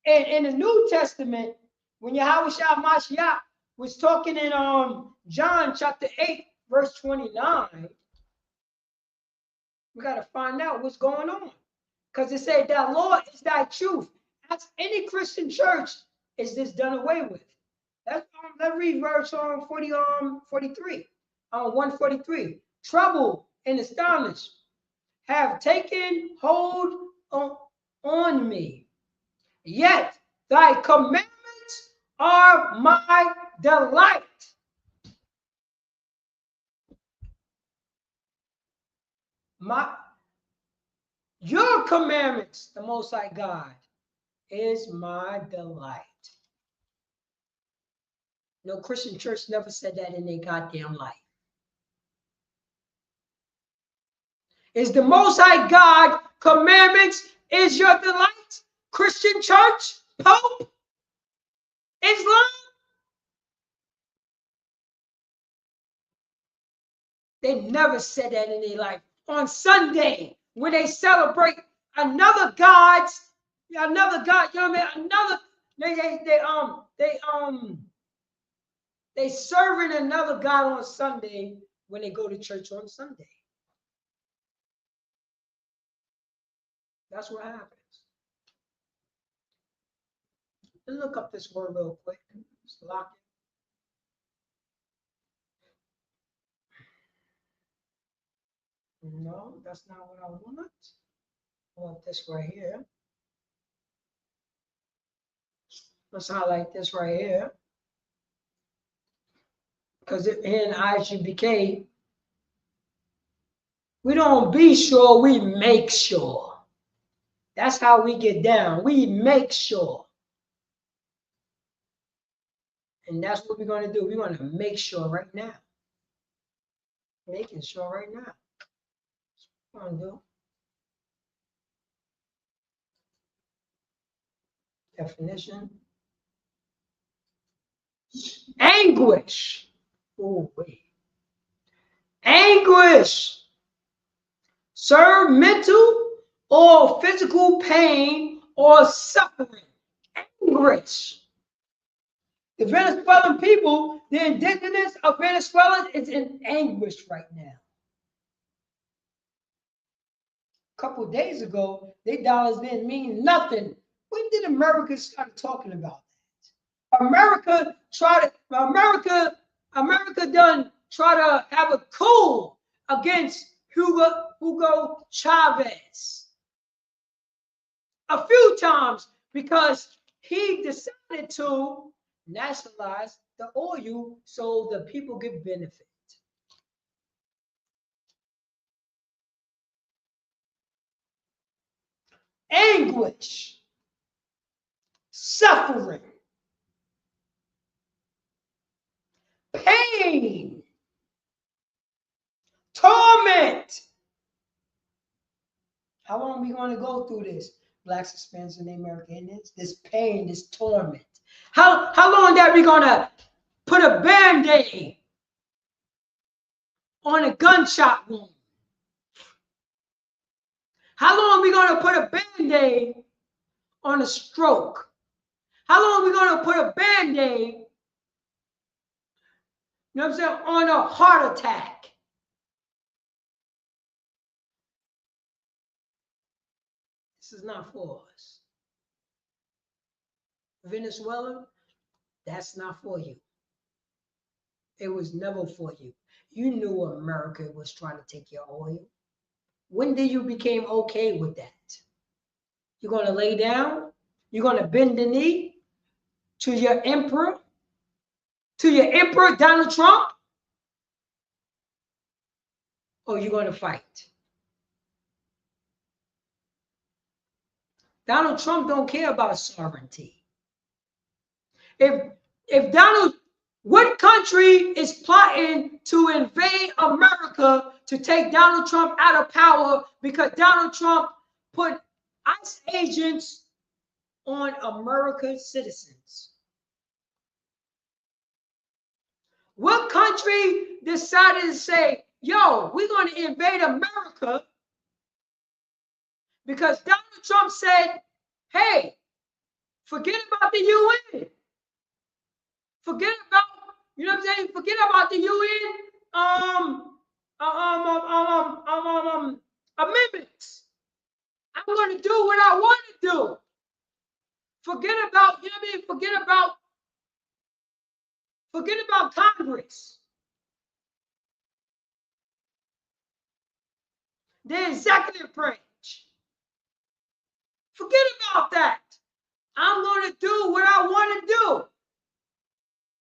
and in the New Testament, when Yahushua Mashiach was talking in John chapter 8, verse 29, we got to find out what's going on. Because it said that Lord is thy truth. That's any Christian church is this done away with. That's let's read verse 43. 143. Trouble and astonished have taken hold on me. Yet thy commandments are my delight. Your commandments, the Most High God, is my delight. No Christian church never said that in their goddamn life. Is the Most High God commandments is your delight? Christian church, Pope, Islam? They never said that in their life. On Sunday, when they celebrate another God, you know what I mean? They serving another God on Sunday when they go to church on Sunday. That's what happens. Let's look up this word real quick. Just lock it. No, that's not what I want. I want this right here. Let's highlight this right here. Because in ISUPK, we don't be sure, we make sure. That's how we get down. We make sure. And that's what we're going to do. We're going to make sure right now. Making sure right now. That's what we're going to do. Definition. Anguish. Oh, wait. Anguish. Serve mental or physical pain or suffering. Anguish. The Venezuelan people, the indigenous of Venezuela is in anguish right now. A couple of days ago, their dollars didn't mean nothing. When did America start talking about that? America done try to have a coup against Hugo Chavez a few times because he decided to nationalize the oil so the people get benefit. Anguish, suffering, pain, torment. How long are we going to go through this? Blacks, Hispanics, and American Indians, this pain, this torment. How long are we going to put a Band-Aid on a gunshot wound? How long are we going to put a Band-Aid on a stroke? How long are we going to put a Band-Aid, you know what I'm saying, on a heart attack? This is not for us. Venezuela, that's not for you. It was never for you. You knew America was trying to take your oil. When did you become okay with that? You're going to lay down? You're going to bend the knee to your emperor? To your emperor, Donald Trump? Or you're going to fight? Donald Trump don't care about sovereignty. If Donald, what country is plotting to invade America to take Donald Trump out of power because Donald Trump put ICE agents on America's citizens. What country decided to say, yo, we're going to invade America because Donald Trump said, hey, forget about the UN. Forget about, you know what I'm saying? Forget about the UN amendments. I'm going to do what I want to do. Forget about, you know what I mean? Forget about Congress. The executive branch. Forget about that. I'm going to do what I want to do.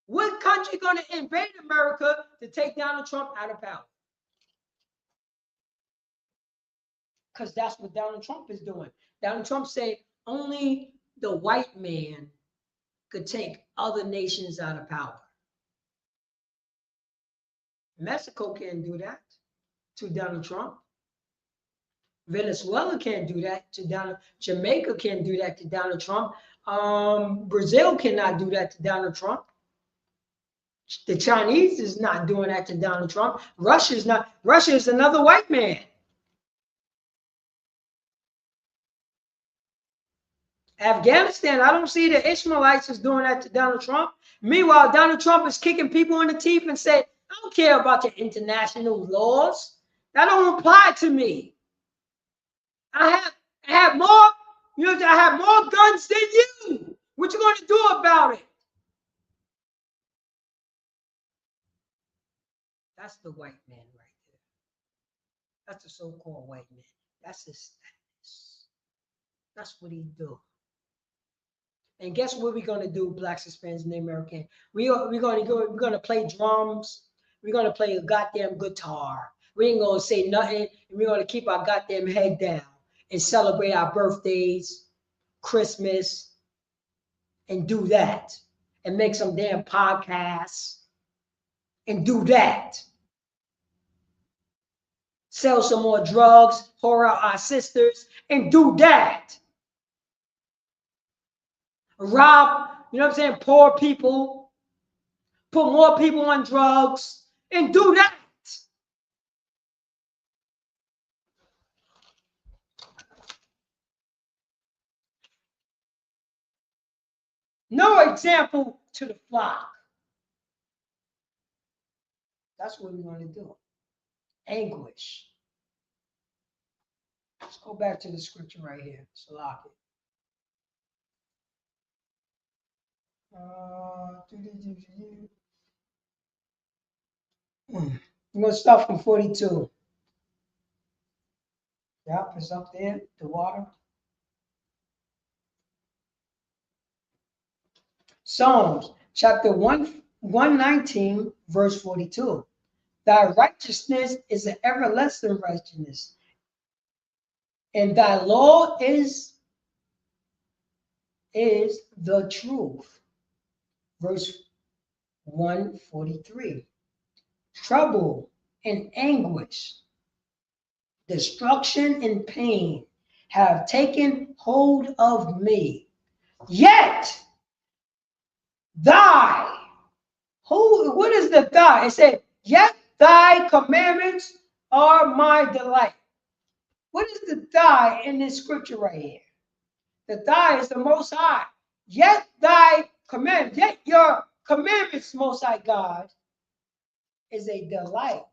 What country going to invade America to take Donald Trump out of power? Because that's what Donald Trump is doing. Donald Trump said only the white man could take other nations out of power. Mexico can't do that to Donald Trump. Venezuela can't do that to Donald. Jamaica can't do that to Donald Trump. Brazil cannot do that to Donald Trump. The Chinese is not doing that to Donald Trump. Russia is not. Russia is another white man. Afghanistan, I don't see the Ishmaelites is doing that to Donald Trump. Meanwhile, Donald Trump is kicking people in the teeth and saying, I don't care about your international laws. That don't apply to me. I have more, you know, I have more guns than you. What you going to do about it? That's the white man right there. That's the so-called white man. That's his status. That's what he do. And guess what we're gonna do, Blacks, Hispanics, and American? We're gonna play drums. We're gonna play a goddamn guitar. We ain't gonna say nothing, and we're gonna keep our goddamn head down and celebrate our birthdays, Christmas, and do that, and make some damn podcasts, and do that. Sell some more drugs, whore out our sisters, and do that. Rob, you know what I'm saying, poor people, put more people on drugs, and do that. No example to the flock. That's what we're going to do. Anguish. Let's go back to the scripture right here. Salaki. I'm going to start from 42. Yep, it's up there, the water. Psalms chapter 119, verse 42. Thy righteousness is an everlasting righteousness, and thy law is the truth. Verse 143. Trouble and anguish, destruction and pain have taken hold of me. Yet thy, what is the thy? It said, yet thy commandments are my delight. What is the thy in this scripture right here? The thy is the Most High. Yet thy commandments, yet your commandments, Most High God, is a delight.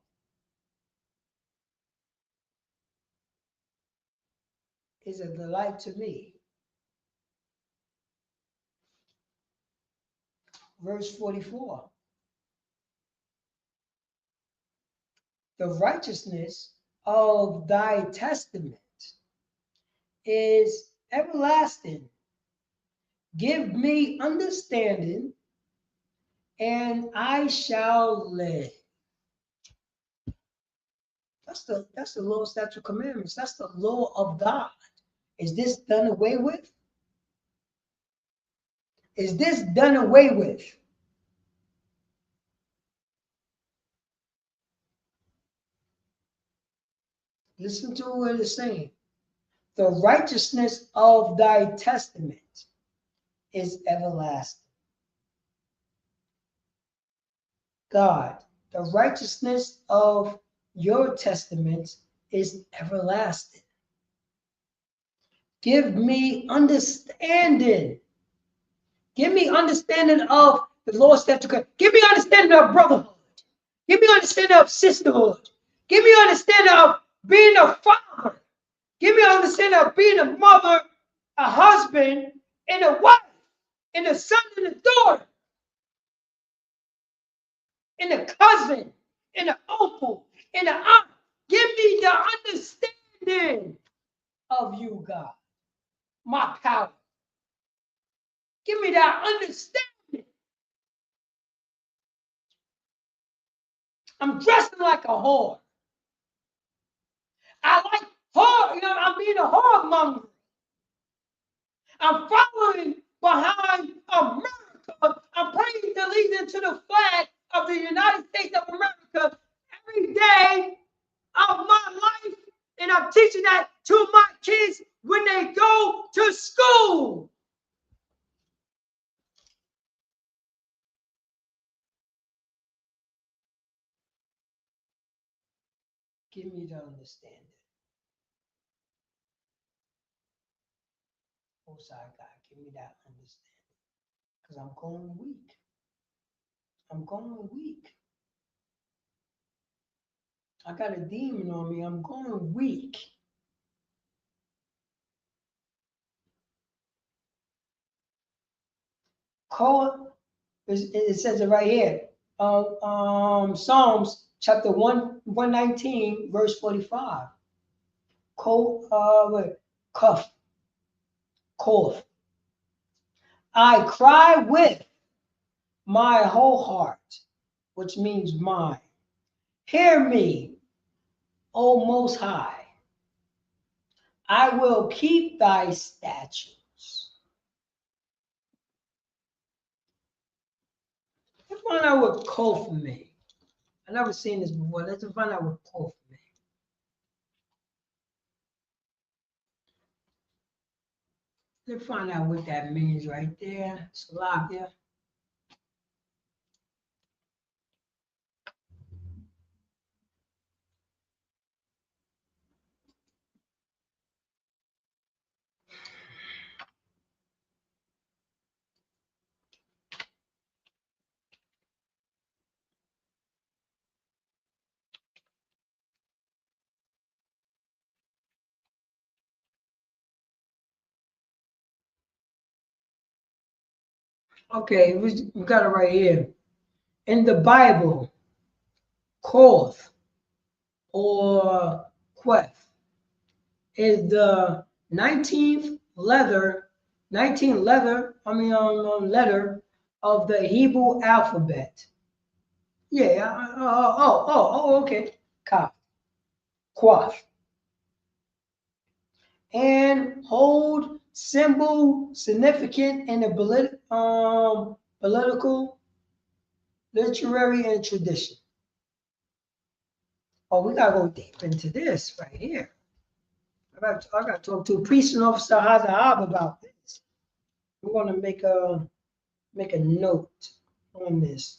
Is a delight to me. Verse 44. The righteousness of thy testament is everlasting. Give me understanding, and I shall live. That's the law, statute, commandments. That's the law of God. Is this done away with? Is this done away with? Listen to what it's saying. the righteousness of thy testament is everlasting. God, the righteousness of your testament is everlasting. Give me understanding. Give me understanding of the Lord's statute. Give me understanding of brotherhood. Give me understanding of sisterhood. Give me understanding of being a father. Give me understanding of being a mother, a husband, and a wife, and a son and a daughter, and a cousin, and an uncle, and an aunt. Give me the understanding of you, God, my power. Give me that understanding. I'm dressing like a whore. I like whore, you know, I'm being a whoremonger. I'm following behind America. I'm praying to lead them to the flag of the United States of America every day of my life. And I'm teaching that to my kids when they go to school. Give me the understanding. Most High God, give me that understanding. Because I'm going weak. I'm going weak. I got a demon on me. I'm going weak. Call, it says it right here. Psalms chapter 119, verse 45. Cough. I cry with my whole heart, which means mine. Hear me, O Most High. I will keep thy statutes. Let's find out what call for me. I've never seen this before. Let's find out what call for me. Let's find out what that means right there. Salakia. Okay, we got it right here. In the Bible, koth or queth is the 19th letter of the Hebrew alphabet. Yeah. Okay. Kaf. Quaff. And hold symbol significant in the political, literary, and tradition. Oh, we gotta go deep into this right here. I gotta talk to a priest and officer Hazahab about this. We're gonna make a note on this.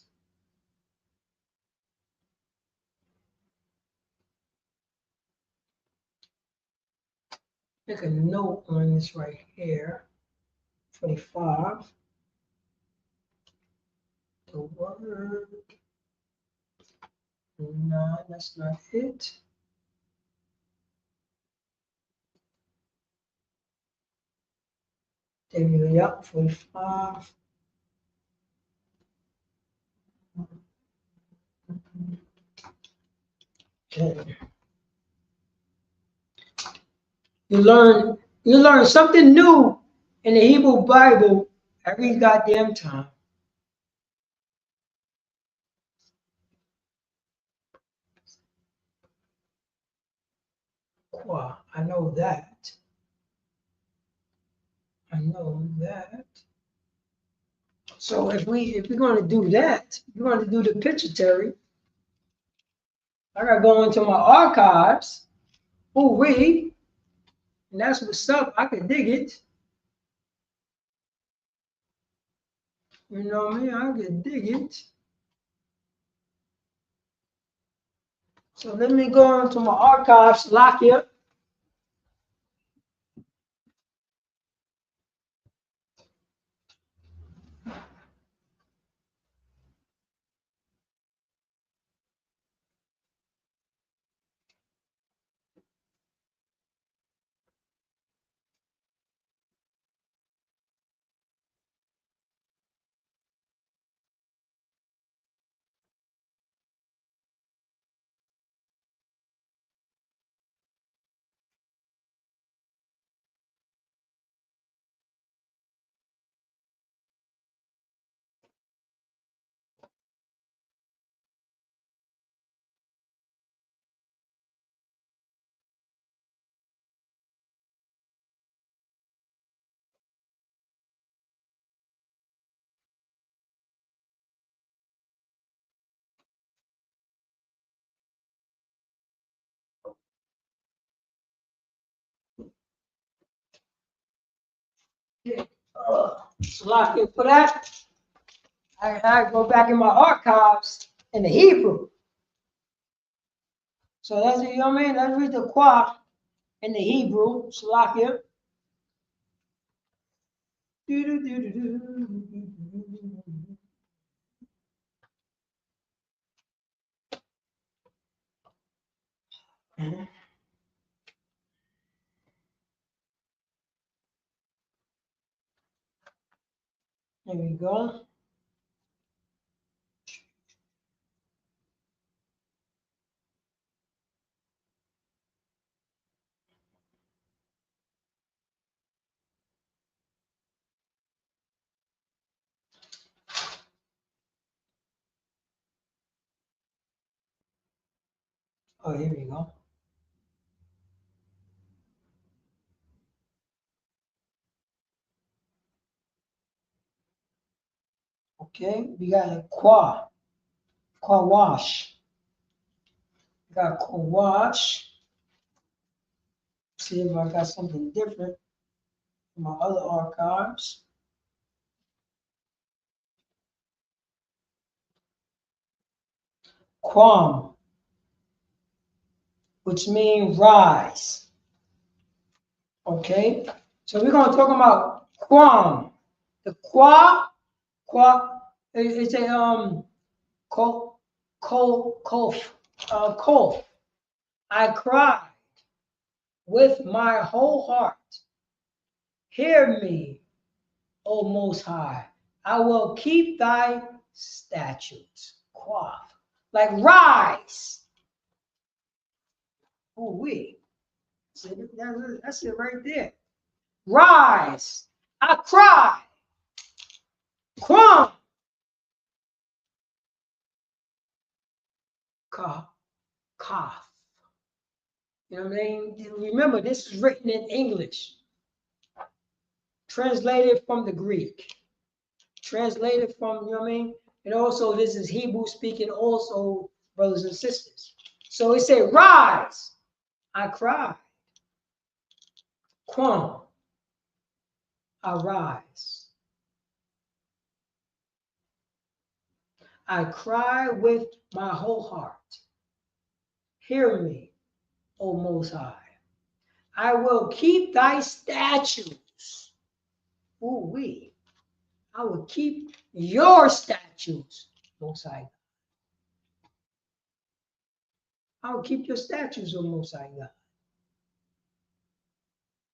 Make a note on this right here. 25. The word. No, that's not it. There we go. Yep, 45. Okay. You learn something new in the Hebrew Bible every goddamn time. I know that. So if we're going to do that, we're going to do the pictionary. I got to go into my archives. And that's what's up. I can dig it. You know what I mean? I can dig it. So let me go into my archives, lock it. So lock it for that. I go back in my archives in the Hebrew. So that's, you know what I mean? Let's read the Qua in the Hebrew, Salakia. There we go. Oh, here we go. Okay, we got a Qua wash. We got Qua wash. See if I got something different from my other archives. Quam, which means rise. Okay, so we're going to talk about Quam. The Qua, it's a Kof. I cried with my whole heart. Hear me, O Most High. I will keep thy statutes. Quaff. Like rise. Oh, we. That's it right there. Rise. I cry. Quam. Cough. You know what I mean? Remember, this is written in English. Translated from the Greek. Translated from, you know what I mean? And also, this is Hebrew speaking also, brothers and sisters. So it said, rise. I cried. Quam. Arise. I cry with my whole heart. Hear me, O Most High. I will keep thy statutes. Ooh, we. I will keep your statutes, Most High. I will keep your statutes, O Most High God.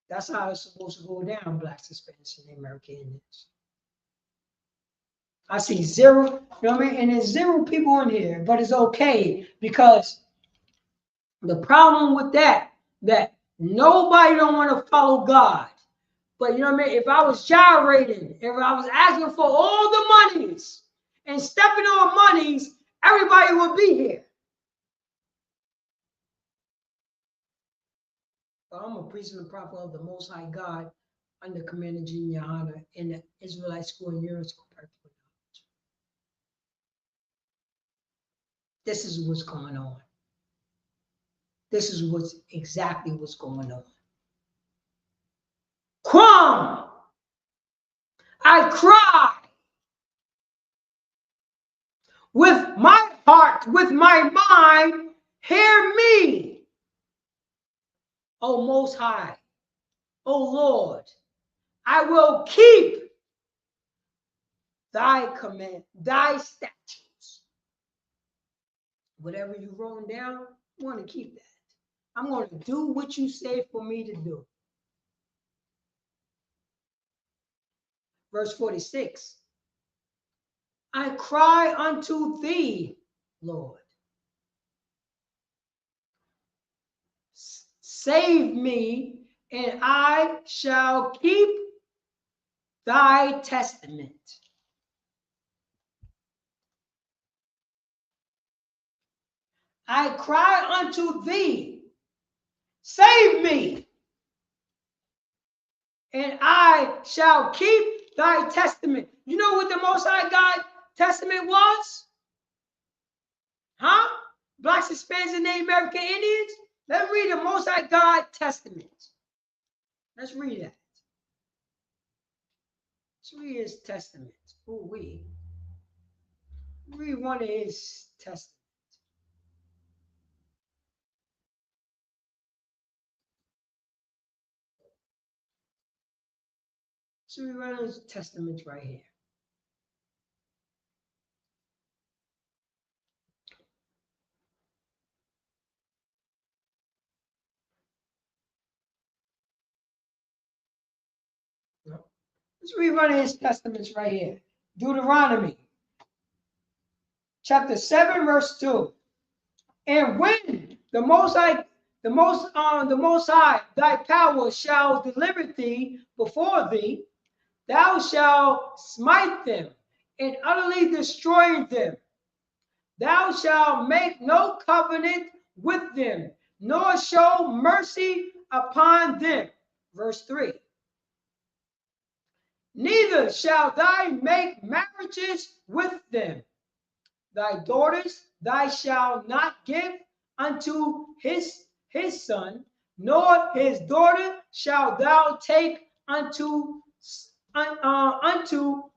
That's how it's supposed to go down, Blacks, Hispanics, and American Indians. I see zero, you know what I mean? And there's zero people in here, but it's okay because the problem with that nobody don't want to follow God. But you know what I mean? If I was gyrating, if I was asking for all the monies and stepping on monies, everybody would be here. But I'm a priest and a prophet of the Most High God under Commander Jin Yahana in the Israelite School and Union School. This is what's going on. This is exactly what's going on. come. I cry with my heart, with my mind. Hear me, O Most High, O Lord. I will keep thy command, thy statutes. Whatever you wrote down, I want to keep that. I'm going to do what you say for me to do. Verse 46. I cry unto thee, Lord. Save me, and I shall keep thy testament. I cry unto thee, save me, and I shall keep thy testament. You know what the Most High God testament was? Huh? Blacks, Hispanics, and Native American Indians? Let's read the Most High God testament. Let's read that. Let's read his testament. Ooh, we read one of his testaments. So we run his testaments right here. Let's read one of his testaments right here. Deuteronomy, chapter 7, verse 2. And when the Most High, thy power shall deliver thee before thee, thou shalt smite them and utterly destroy them. Thou shalt make no covenant with them, nor show mercy upon them. Verse 3. Neither shalt thou make marriages with them. Thy daughters thou shalt not give unto his son, nor his daughter shalt thou take unto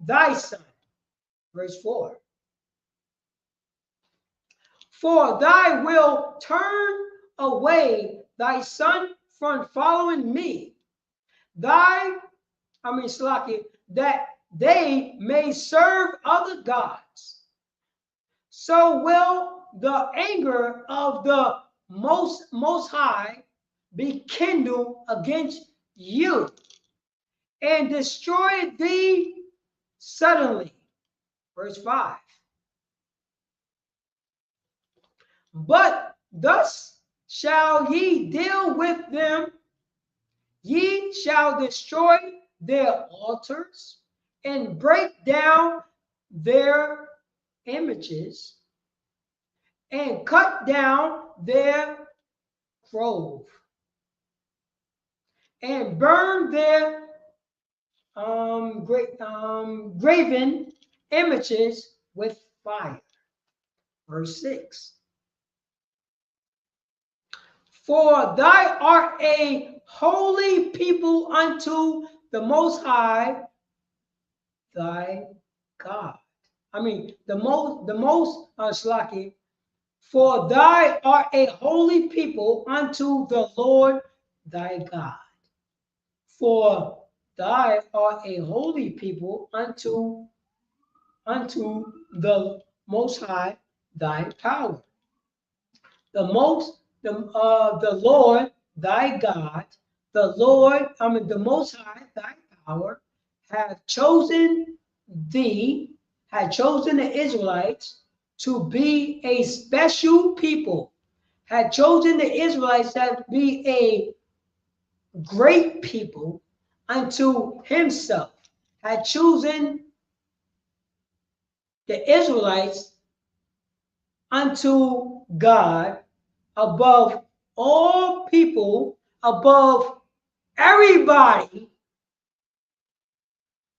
thy son. Verse 4. For thou will turn away thy son from following me, that they may serve other gods. So will the anger of the Most High be kindled against you, and destroy thee suddenly. Verse 5. But thus shall ye deal with them. Ye shall destroy their altars and break down their images and cut down their grove and burn their graven images with fire. Verse 6. For thou art a holy people unto the Most High, thy God. For thou art a holy people unto the Lord thy God. For thou art a holy people unto the Most High thy power. The Lord thy God, the Most High thy power, had chosen the Israelites to be a special people, had chosen the Israelites to be a great people unto himself, had chosen the Israelites unto God above all people, above everybody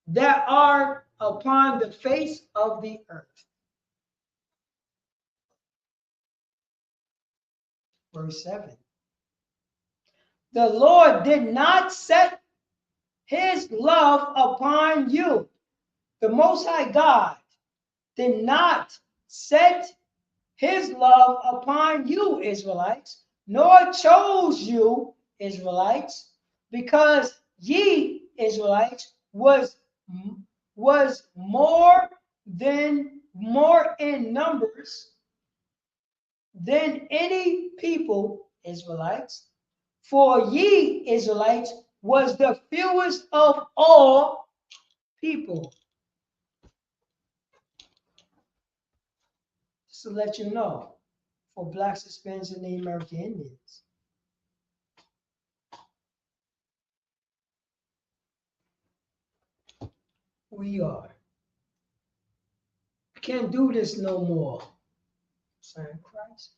that are upon the face of the earth. Verse 7. The Lord did not set his love upon you. The Most High God did not set his love upon you, Israelites, nor chose you, Israelites, because ye, Israelites, was more in numbers than any people, Israelites. For ye, Israelites, was the fewest of all people. Just to let you know, for blacks, Hispanics, and Native American Indians. We are. We can't do this no more. Saying Christ.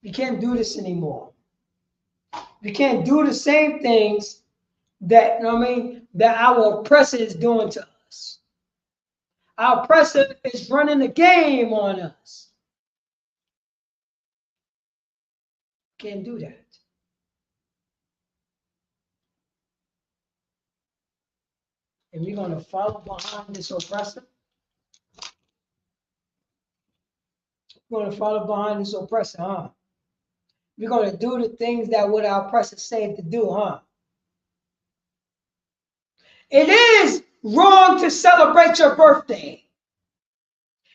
We can't do this anymore. We can't do the same things that, that our oppressor is doing to us. Our oppressor is running the game on us. Can't do that. And we're going to follow behind this oppressor. We're going to follow behind this oppressor, huh? We're going to do the things that what our oppressor said to do, huh? It is wrong to celebrate your birthday.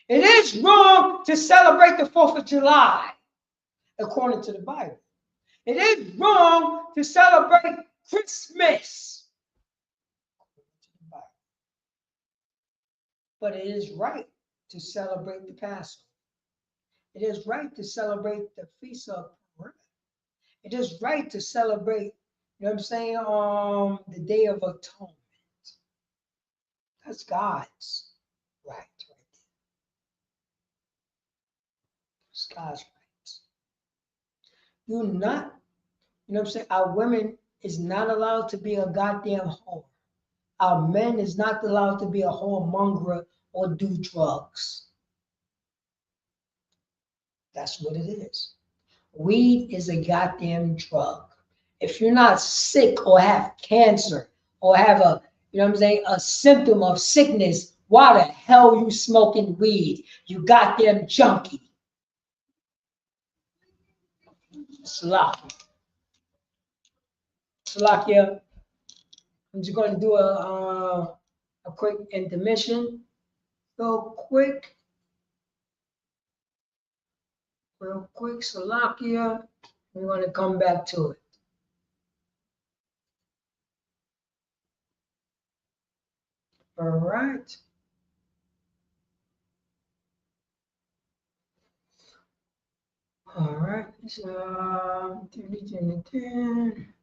It is wrong to celebrate the 4th of July, according to the Bible. It is wrong to celebrate Christmas. But it is right to celebrate the Passover. It is right to celebrate the Feast of Purim. It is right to celebrate, you know what I'm saying, the Day of Atonement. That's God's right there. It's God's right. Do not, you know what I'm saying, our women is not allowed to be a goddamn whore. Our men is not allowed to be a whoremonger or do drugs. That's what it is. Weed is a goddamn drug. If you're not sick or have cancer or have a, you know what I'm saying, a symptom of sickness, why the hell you smoking weed? You goddamn junkie. Salakia. I'm just going to do a quick intermission. Real quick, Salakia. We're going to come back to it. All right. All right. So, 10.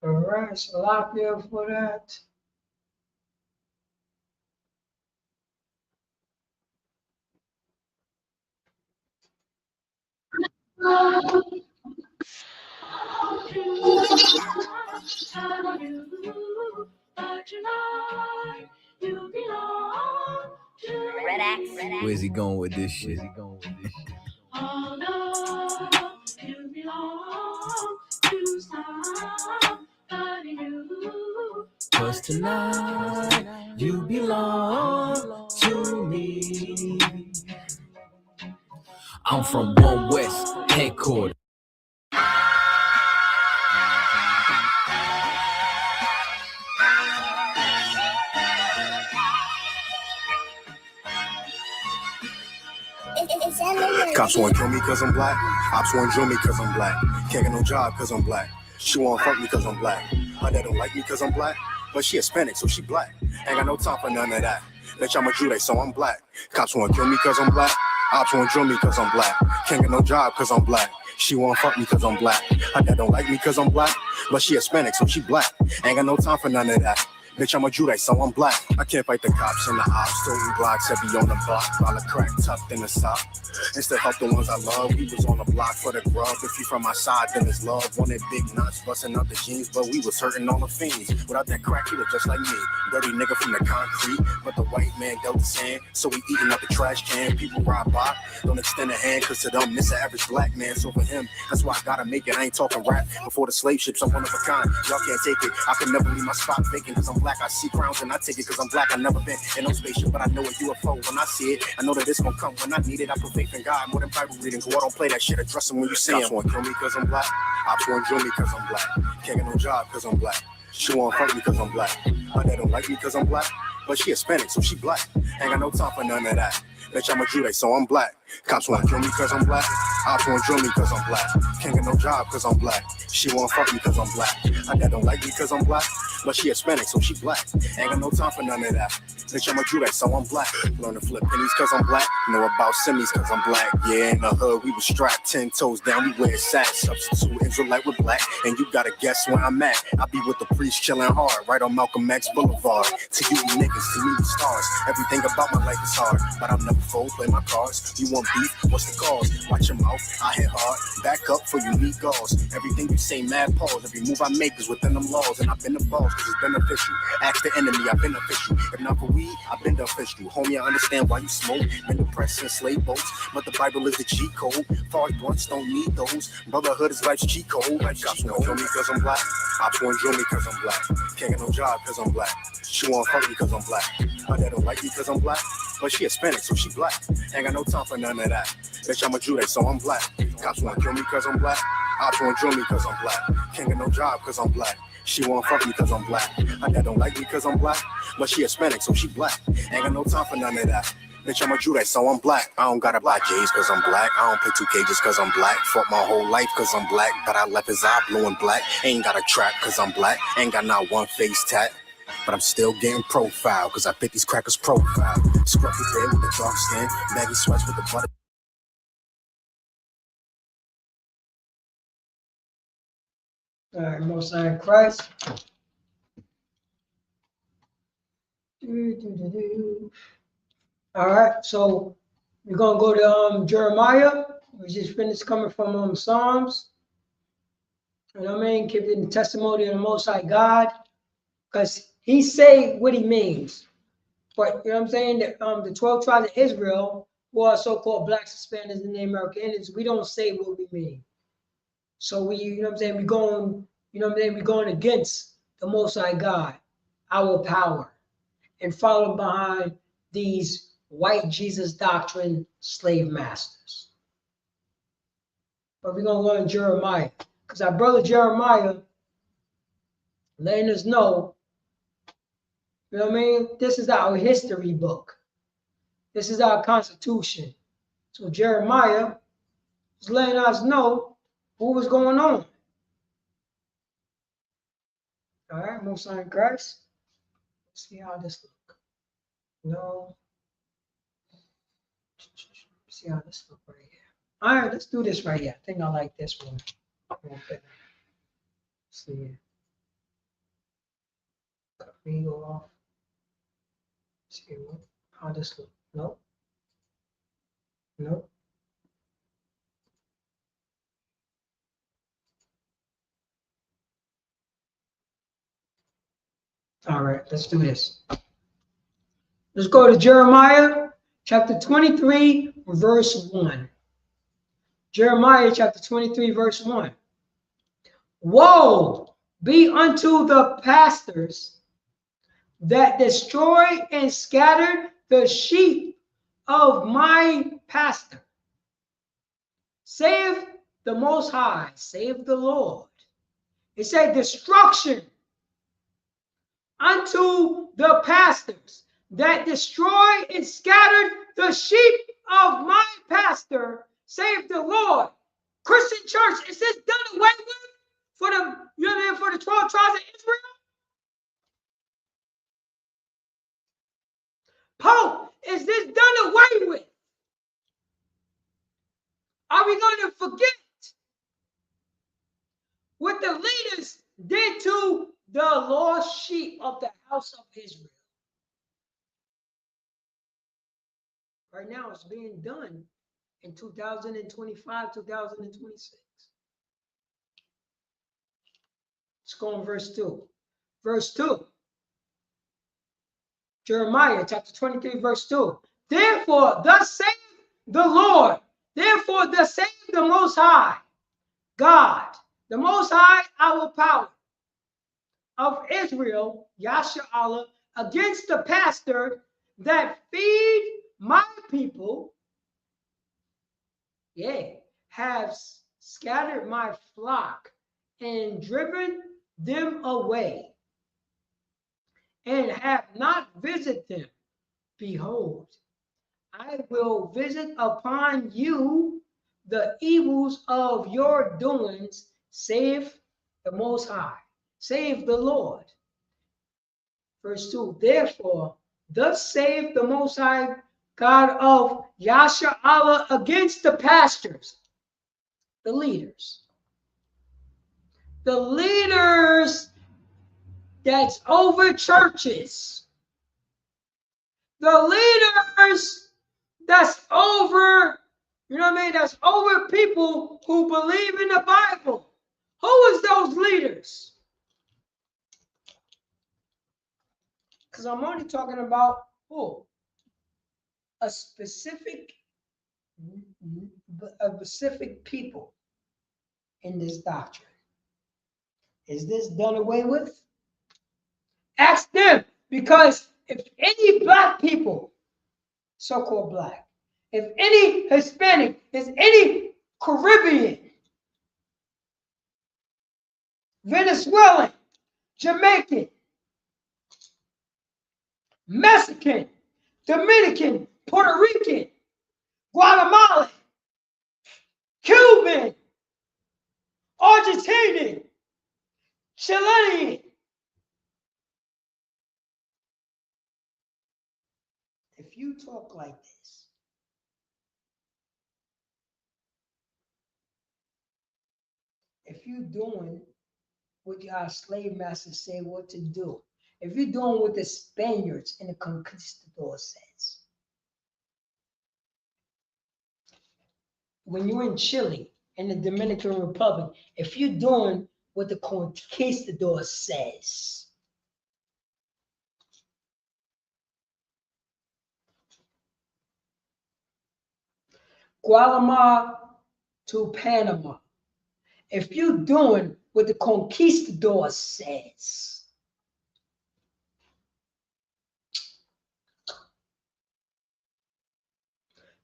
All right, Salakia for that. Where's he going with this shit? Oh no, you belong to somebody new. 'Cause tonight you belong to me. I'm from One West headquarters. Cops wanna kill me cause I'm black. Ops wanna drill me cause I'm black. Can't get no job cause I'm black. She wanna fuck me cause I'm black. My dad don't like me cause I'm black. But she Hispanic so she black. Ain't got no time for none of that. Bitch, I'm a Jude, so I'm black. Cops wanna kill me cause I'm black. Ops wanna drill me cause I'm black. Can't get no job cause I'm black. She wanna fuck me cause I'm black. My dad don't like me cause I'm black. But she Hispanic so she black. Ain't got no time for none of that. Bitch, I'm a Judite, so I'm black. I can't fight the cops and the ops. Toting blocks, heavy on the block. While the crack tucked in the sock. Instead help the ones I love. We was on the block for the grub. If you from my side, then it's love. Wanted big knots, busting out the jeans, but we was hurting all the fiends. Without that crack, he was just like me. Dirty nigga from the concrete, but the white man dealt his hand. So we eating up the trash can. People ride by, don't extend a hand, cause to them, it's an average black man. So for him, that's why I gotta make it. I ain't talking rap. Before the slave ships, I'm one of a kind. Y'all can't take it. I can never leave my spot vacant, cause I'm black. I see crowns and I take it, cause I'm black. I never been in no spaceship, but I know a UFO when I see it. I know that this gon' come when I need it. I put faith in God more than Bible reading. So I don't play that shit. Address them when you see him. Cops wanna kill me cause I'm black. Ops wanna drill me cause I'm black. Can't get no job cause I'm black. She wanna fuck me cause I'm black. My dad don't like me cause I'm black. But she Hispanic, so she black. Ain't got no time for none of that. Bitch, I'm a Judite, so I'm black. Cops wanna kill me cause I'm black. Ops wanna drill me cause I'm black. Can't get no job cause I'm black. She wanna fuck me cause I'm black. My dad don't like me cause I'm black. But she Hispanic, so she black. Ain't got no time for none of that. Bitch, I'm a Judite, so I'm black. Learn to flip pennies cause I'm black. Know about semis cause I'm black. Yeah, in the hood, we was strapped 10 toes down. We wear sacks. Substitute Israelite with black. And you gotta guess where I'm at. I be with the priest chilling hard. Right on Malcolm X Boulevard. To you niggas, to me the stars. Everything about my life is hard. But I'm never fold, play my cards. You want beef? What's the cause? Watch your mouth, I hit hard. Back up for you need gauze. Everything you say, mad pause. Every move I make is within them laws. And I've been the boss cause it's beneficial. Ask the enemy, I've been official. If not for weed, I've been the official. Homie, I understand why you smoke. Been depressed in slave boats. But the Bible is the cheat code. Far blunts don't need those. Brotherhood is life's cheat code. Cops wanna kill me cause I'm black. Ops wanna drill me cause I'm black. Can't get no job cause I'm black. She wanna fuck me cause I'm black. My dad don't like me cause I'm black. But she Hispanic, so she black. Ain't got no time for none of that. Bitch, I'm a Judite, so I'm black. Cops wanna kill me cause I'm black. Ops wanna drill me cause I'm black. Can't get no job cause I'm black. She wanna fuck me cause I'm black. My dad don't like me cause I'm black. But she Hispanic, so she black. Ain't got no time for none of that. Bitch, I'm a Judite, so I'm black. I don't gotta buy J's cause I'm black. I don't play 2K just cause I'm black. Fought my whole life cause I'm black. But I left his eye blue and black. Ain't got a trap cause I'm black. Ain't got not one face tat. But I'm still getting profile, cause I fit these crackers profile. Scruffy hair with the dark skin, baggy sweats with the butter. All right, Most High in Christ. All right, so we're gonna go to Jeremiah. We just finished coming from Psalms. You know what I mean? Giving the testimony of the Most High God, because he say what he means. But you know what I'm saying? The 12 tribes of Israel, who are so-called blacks, Hispanics, and the American Indians, we don't say what we mean. So we, you know what I'm saying, we're going, you know what I'm saying, we're going against the Most High God, our power, and following behind these white Jesus doctrine slave masters. But we're gonna go in Jeremiah, because our brother Jeremiah letting us know, you know what I mean? This is our history book. This is our Constitution. So Jeremiah is letting us know what was going on. All right, Most High in Christ. Let's see how this look. No. See how this look right here. All right, let's do this right here. I think I like this one. Okay. See here. Cut me off. See how this look. Nope. Nope. All right, let's do this. Let's go to Jeremiah chapter 23, verse 1. Jeremiah chapter 23, verse 1. Woe be unto the pastors that destroy and scatter the sheep of my pastor. Save the Most High, save the Lord. It said destruction unto the pastors that destroy and scattered the sheep of my pastor, save the Lord. Christian church, is this done away with for the, you know what I mean, for the 12 tribes of Israel? Pope, is this done away with? Are we going to forget what the leaders did to the lost sheep of the house of Israel. Right now, it's being done in 2025, 2026. Let's go on verse 2. Verse 2. Jeremiah chapter 23, verse 2. Therefore, thus saith the Lord. Therefore, thus saith the Most High God, the Most High, our power of Israel, Yasha against the pastor that feed my people, have scattered my flock and driven them away, and have not visited them. Behold, I will visit upon you the evils of your doings, save the Most High, save the Lord. Verse 2, therefore, thus saith the Most High God of Yasha Allah against the pastors, the leaders that's over churches, the leaders that's over, that's over people who believe in the Bible. Who is those leaders? Because I'm only talking about who? A specific people in this doctrine. Is this done away with? Ask them, because if any black people, so-called black, if any Hispanic, if any Caribbean, Venezuelan, Jamaican, Mexican, Dominican, Puerto Rican, Guatemalan, Cuban, Argentinian, Chilean, if you talk like this, if you're doing what our slave masters say what to do, if you're doing what the Spaniards and the conquistadors says, when you're in Chile and the Dominican Republic, if you're doing what the conquistador says, Guatemala to Panama, if you're doing what the conquistador says,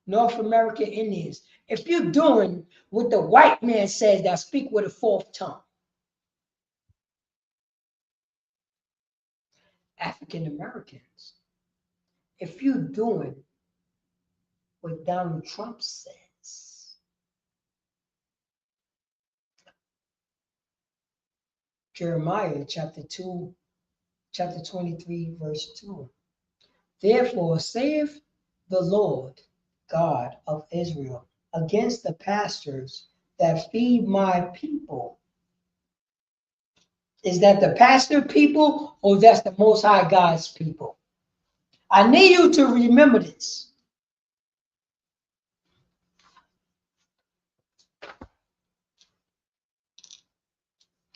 North American Indians, if you're doing what the white man says that speak with a fourth tongue, African Americans, if you're doing what Donald Trump says, Jeremiah chapter 2, chapter 23, verse 2. Therefore, saith the Lord God of Israel against the pastors that feed my people. Is that the pastor people or that's the Most High God's people? I need you to remember this.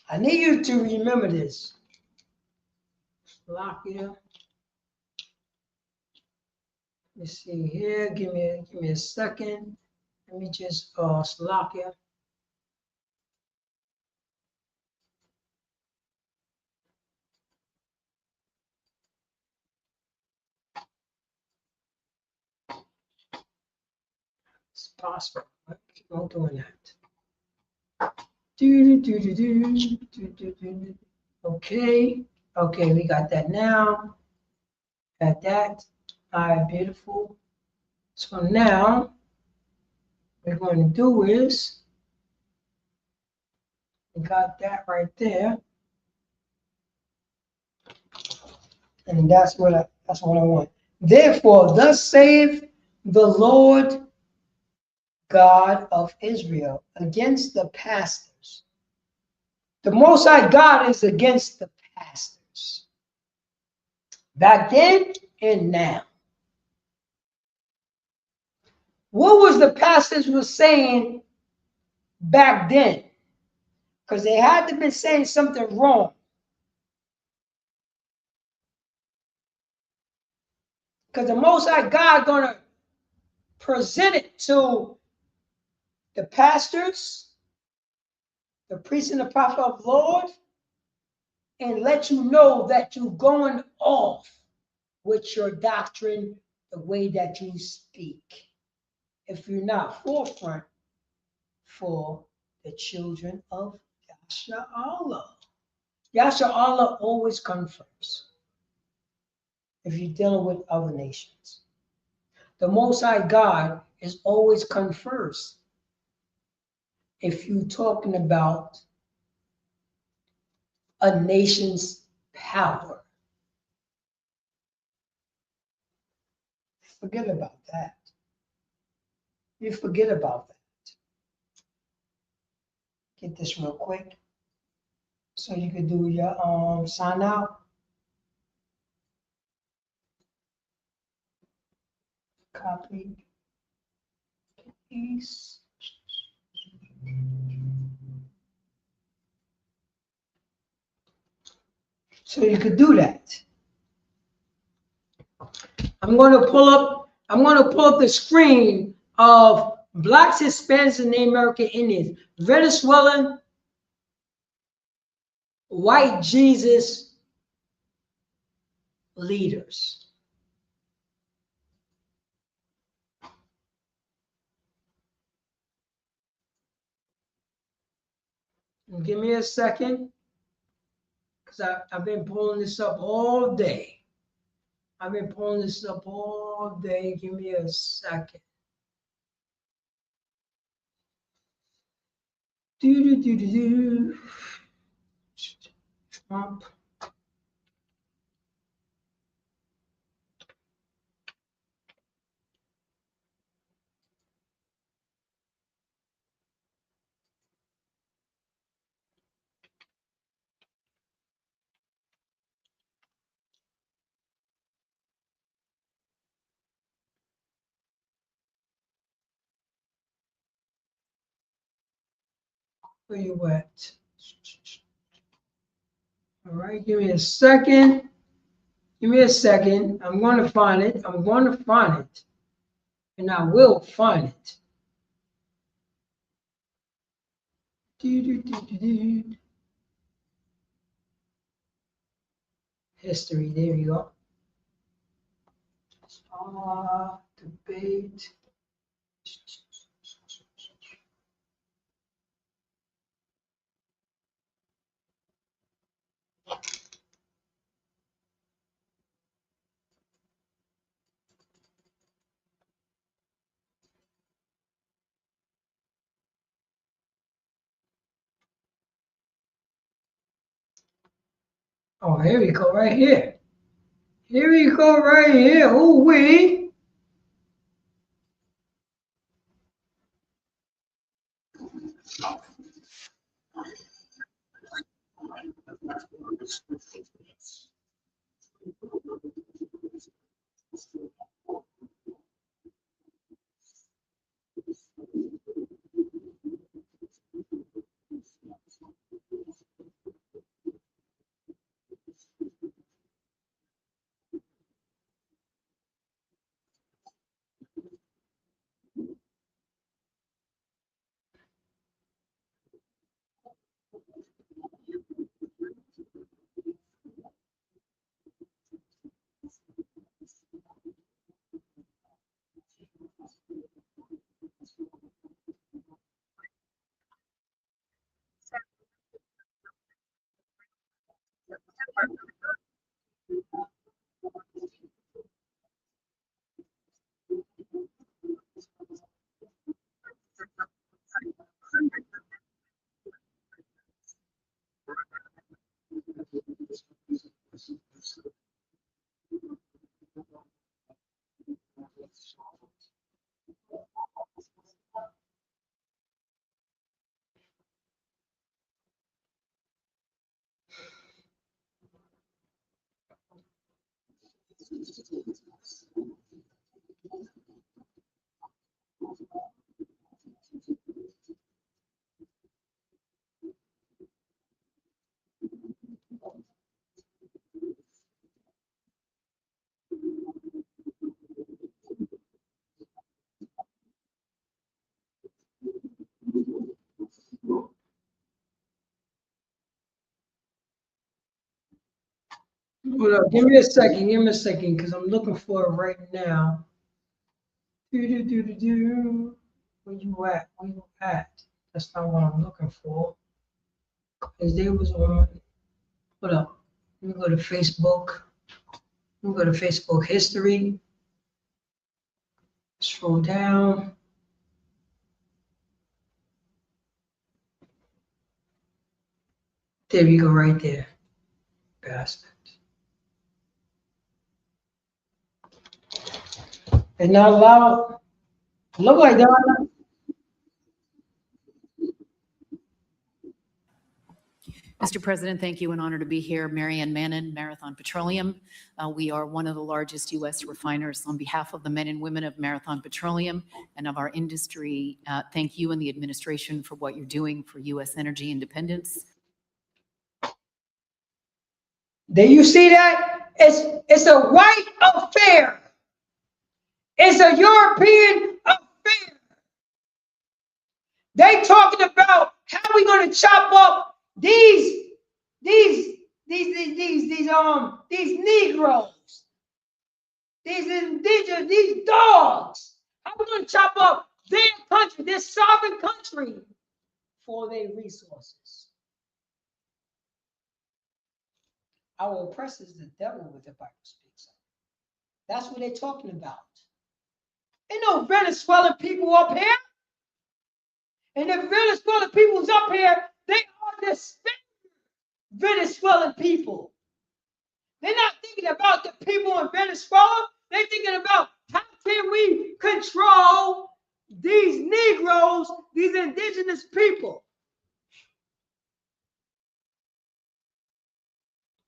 I need you to remember this. Lock it up. Let's see here. Give me a second. Let me just lock it. It's possible. Keep on doing that. Okay. Okay, we got that now. Got that. All right, beautiful. So now what we're going to do is we got that right there. And that's what I want. Therefore, thus saith the Lord God of Israel against the pastors. The Most High God is against the pastors. back then and now. What was the pastors was saying back then? Because they had to be saying something wrong. Because the Most High God gonna present it to the pastors, the priests and the prophet of the Lord, and let you know that you're going off with your doctrine, the way that you speak. If you're not forefront for the children of Yasha'Allah. Yasha'Allah always comes first if you're dealing with other nations. The Most High God is always come first if you're talking about a nation's power. Forget about that. You forget about that. Get this real quick so you can do your sign out. Copy. Paste. So you could do that. I'm going to pull up the screen of Blacks, Hispanics, and Native American Indians, Venezuelan, white Jesus leaders. And give me a second, because I've been pulling this up all day. I've been pulling this up all day. Give me a second. Trump. Where you at? All right, give me a second. Give me a second. I'm going to find it. I'm going to find it. And I will find it. History, there you go. Debate. Oh, here we go, right here. Here we go, right here. Oh, we. Hold up, give me a second, because I'm looking for it right now. Where you at? Where you at? That's not what I'm looking for. Because they was on, hold up, let me go to Facebook. Let me go to Facebook history. Scroll down. There you go, right there. Bastard. They're not allowed. Look like they're not. Mr. President, thank you. An honor to be here. Marianne Mannon, Marathon Petroleum. We are one of the largest U.S. refiners. On behalf of the men and women of Marathon Petroleum and of our industry, thank you and the administration for what you're doing for U.S. energy independence. Do you see that? It's a white affair. It's a European affair. They talking about how we gonna chop up these Negroes, these indigenous, these dogs. How we gonna chop up their country, their sovereign country, for their resources? Our oppressor is the devil, what the Bible speaks of. That's what they're talking about. Ain't no Venezuelan people up here. And if Venezuelan people's up here, they are the Venezuelan people. They're not thinking about the people in Venezuela. They're thinking about how can we control these Negroes, these indigenous people.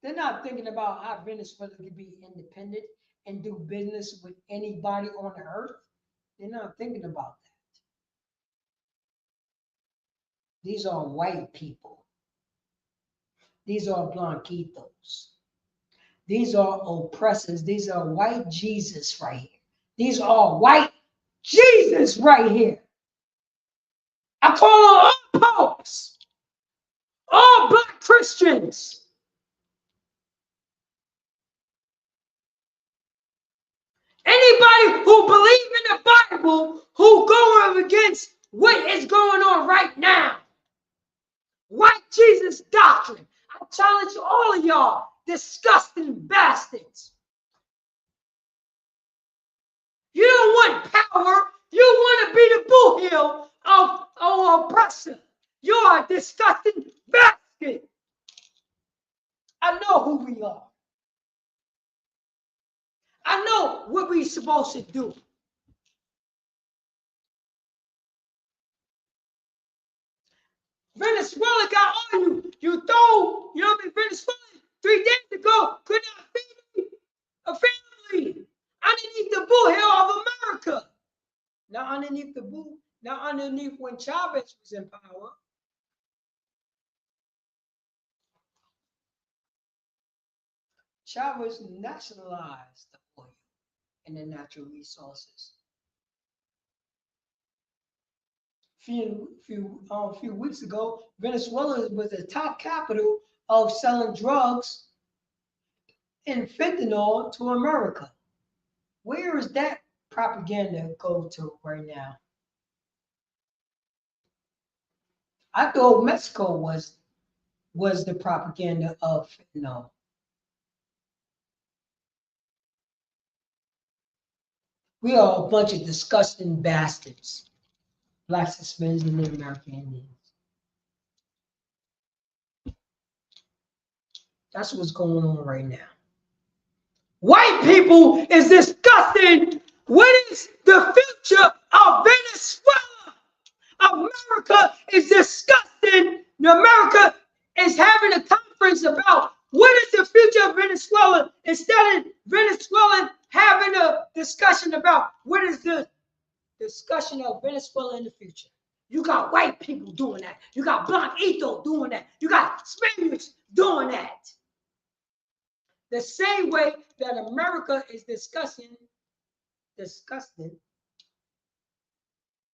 They're not thinking about how Venezuela can be independent and do business with anybody on the earth. They're not thinking about that. These are white people. These are blanquitos. These are oppressors. These are white Jesus right here. These are white Jesus right here. I call them all popes, all black Christians. Anybody who believes in the Bible, who go against what is going on right now. White Jesus doctrine. I challenge all of y'all, disgusting bastards. You don't want power. You want to be the bull heel of our oppressor. You are a disgusting bastard. I know who we are. I know what we're supposed to do. Venezuela got on you. You throw, you know what I mean? Venezuela 3 days ago could not feed a family underneath the bull hill of America. Not underneath the bull, not underneath when Chavez was in power. Chavez nationalized the oil and the natural resources. Few weeks ago, Venezuela was the top capital of selling drugs and fentanyl to America. Where is that propaganda go to right now? I thought Mexico was the propaganda of fentanyl. We are a bunch of disgusting bastards. Blacks, Hispanics, and Native American Indians. That's what's going on right now. White people is disgusting. What is the future of Venezuela? America is disgusting. America is having a conference about What is the future of Venezuela? Instead of Venezuelan having a discussion about what is the discussion of Venezuela in the future. You got white people doing that. You got Blanquito doing that. You got Spaniards doing that. The same way that America is discussing,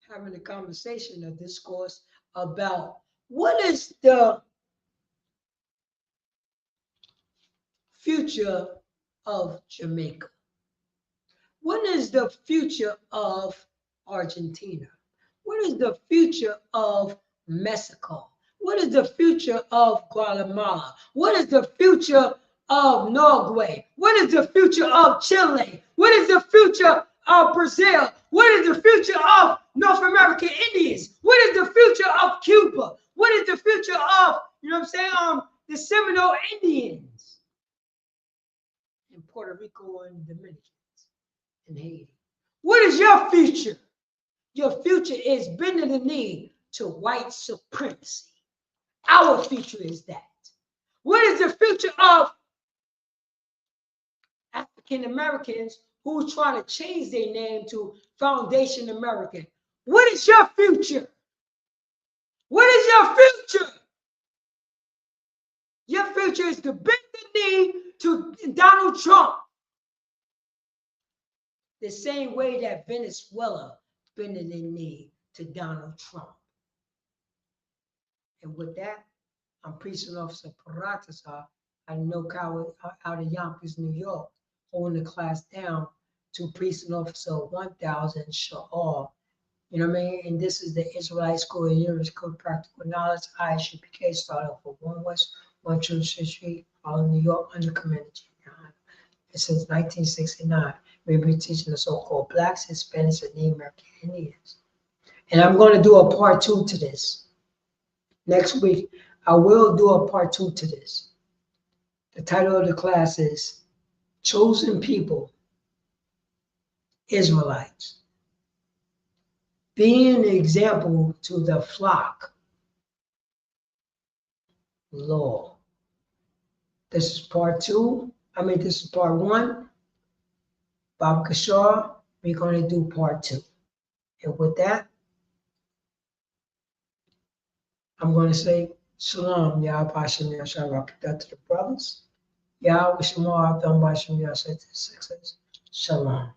having a conversation, a discourse about what is the future of Jamaica? What is the future of Argentina? What is the future of Mexico? What is the future of Guatemala? What is the future of Norway? What is the future of Chile? What is the future of Brazil? What is the future of North American Indians? What is the future of Cuba? What is the future of, you know what I'm saying, the Seminole Indians in Puerto Rico and Dominicans and Haiti? What is your future? Your future is bending the knee to white supremacy. Our future is that. What is the future of African Americans who are trying to change their name to Foundation American? What is your future? What is your future? Your future is to bend the knee to Donald Trump. The same way that Venezuela bending their knee to Donald Trump. And with that, I'm Police Officer Paratasa out of NoCal, out of Yonkers, New York, holding the class down to Police Officer 1000 Sha'ar. You know what I mean? And this is the Israelite School of University Code Practical Knowledge, ISUPK, started for 1 West, 1 Church Street, Harlem, New York, under Commander General. And since 1969, we've been teaching the so-called Blacks, Hispanics, and Native American Indians. And I'm going to do a part 2 to this. Next week, I will do a part 2 to this. The title of the class is Chosen People, Israelites. Being an example to the flock. Law. This is part 2. This is part 1. Bob Kashar, we're going to do part 2. And with that, I'm going to say Shalom, Yah Bashem Yashar Rakata to the brothers. Yah Wishmar Adam Bashem Yashar to the sisters. Shalom.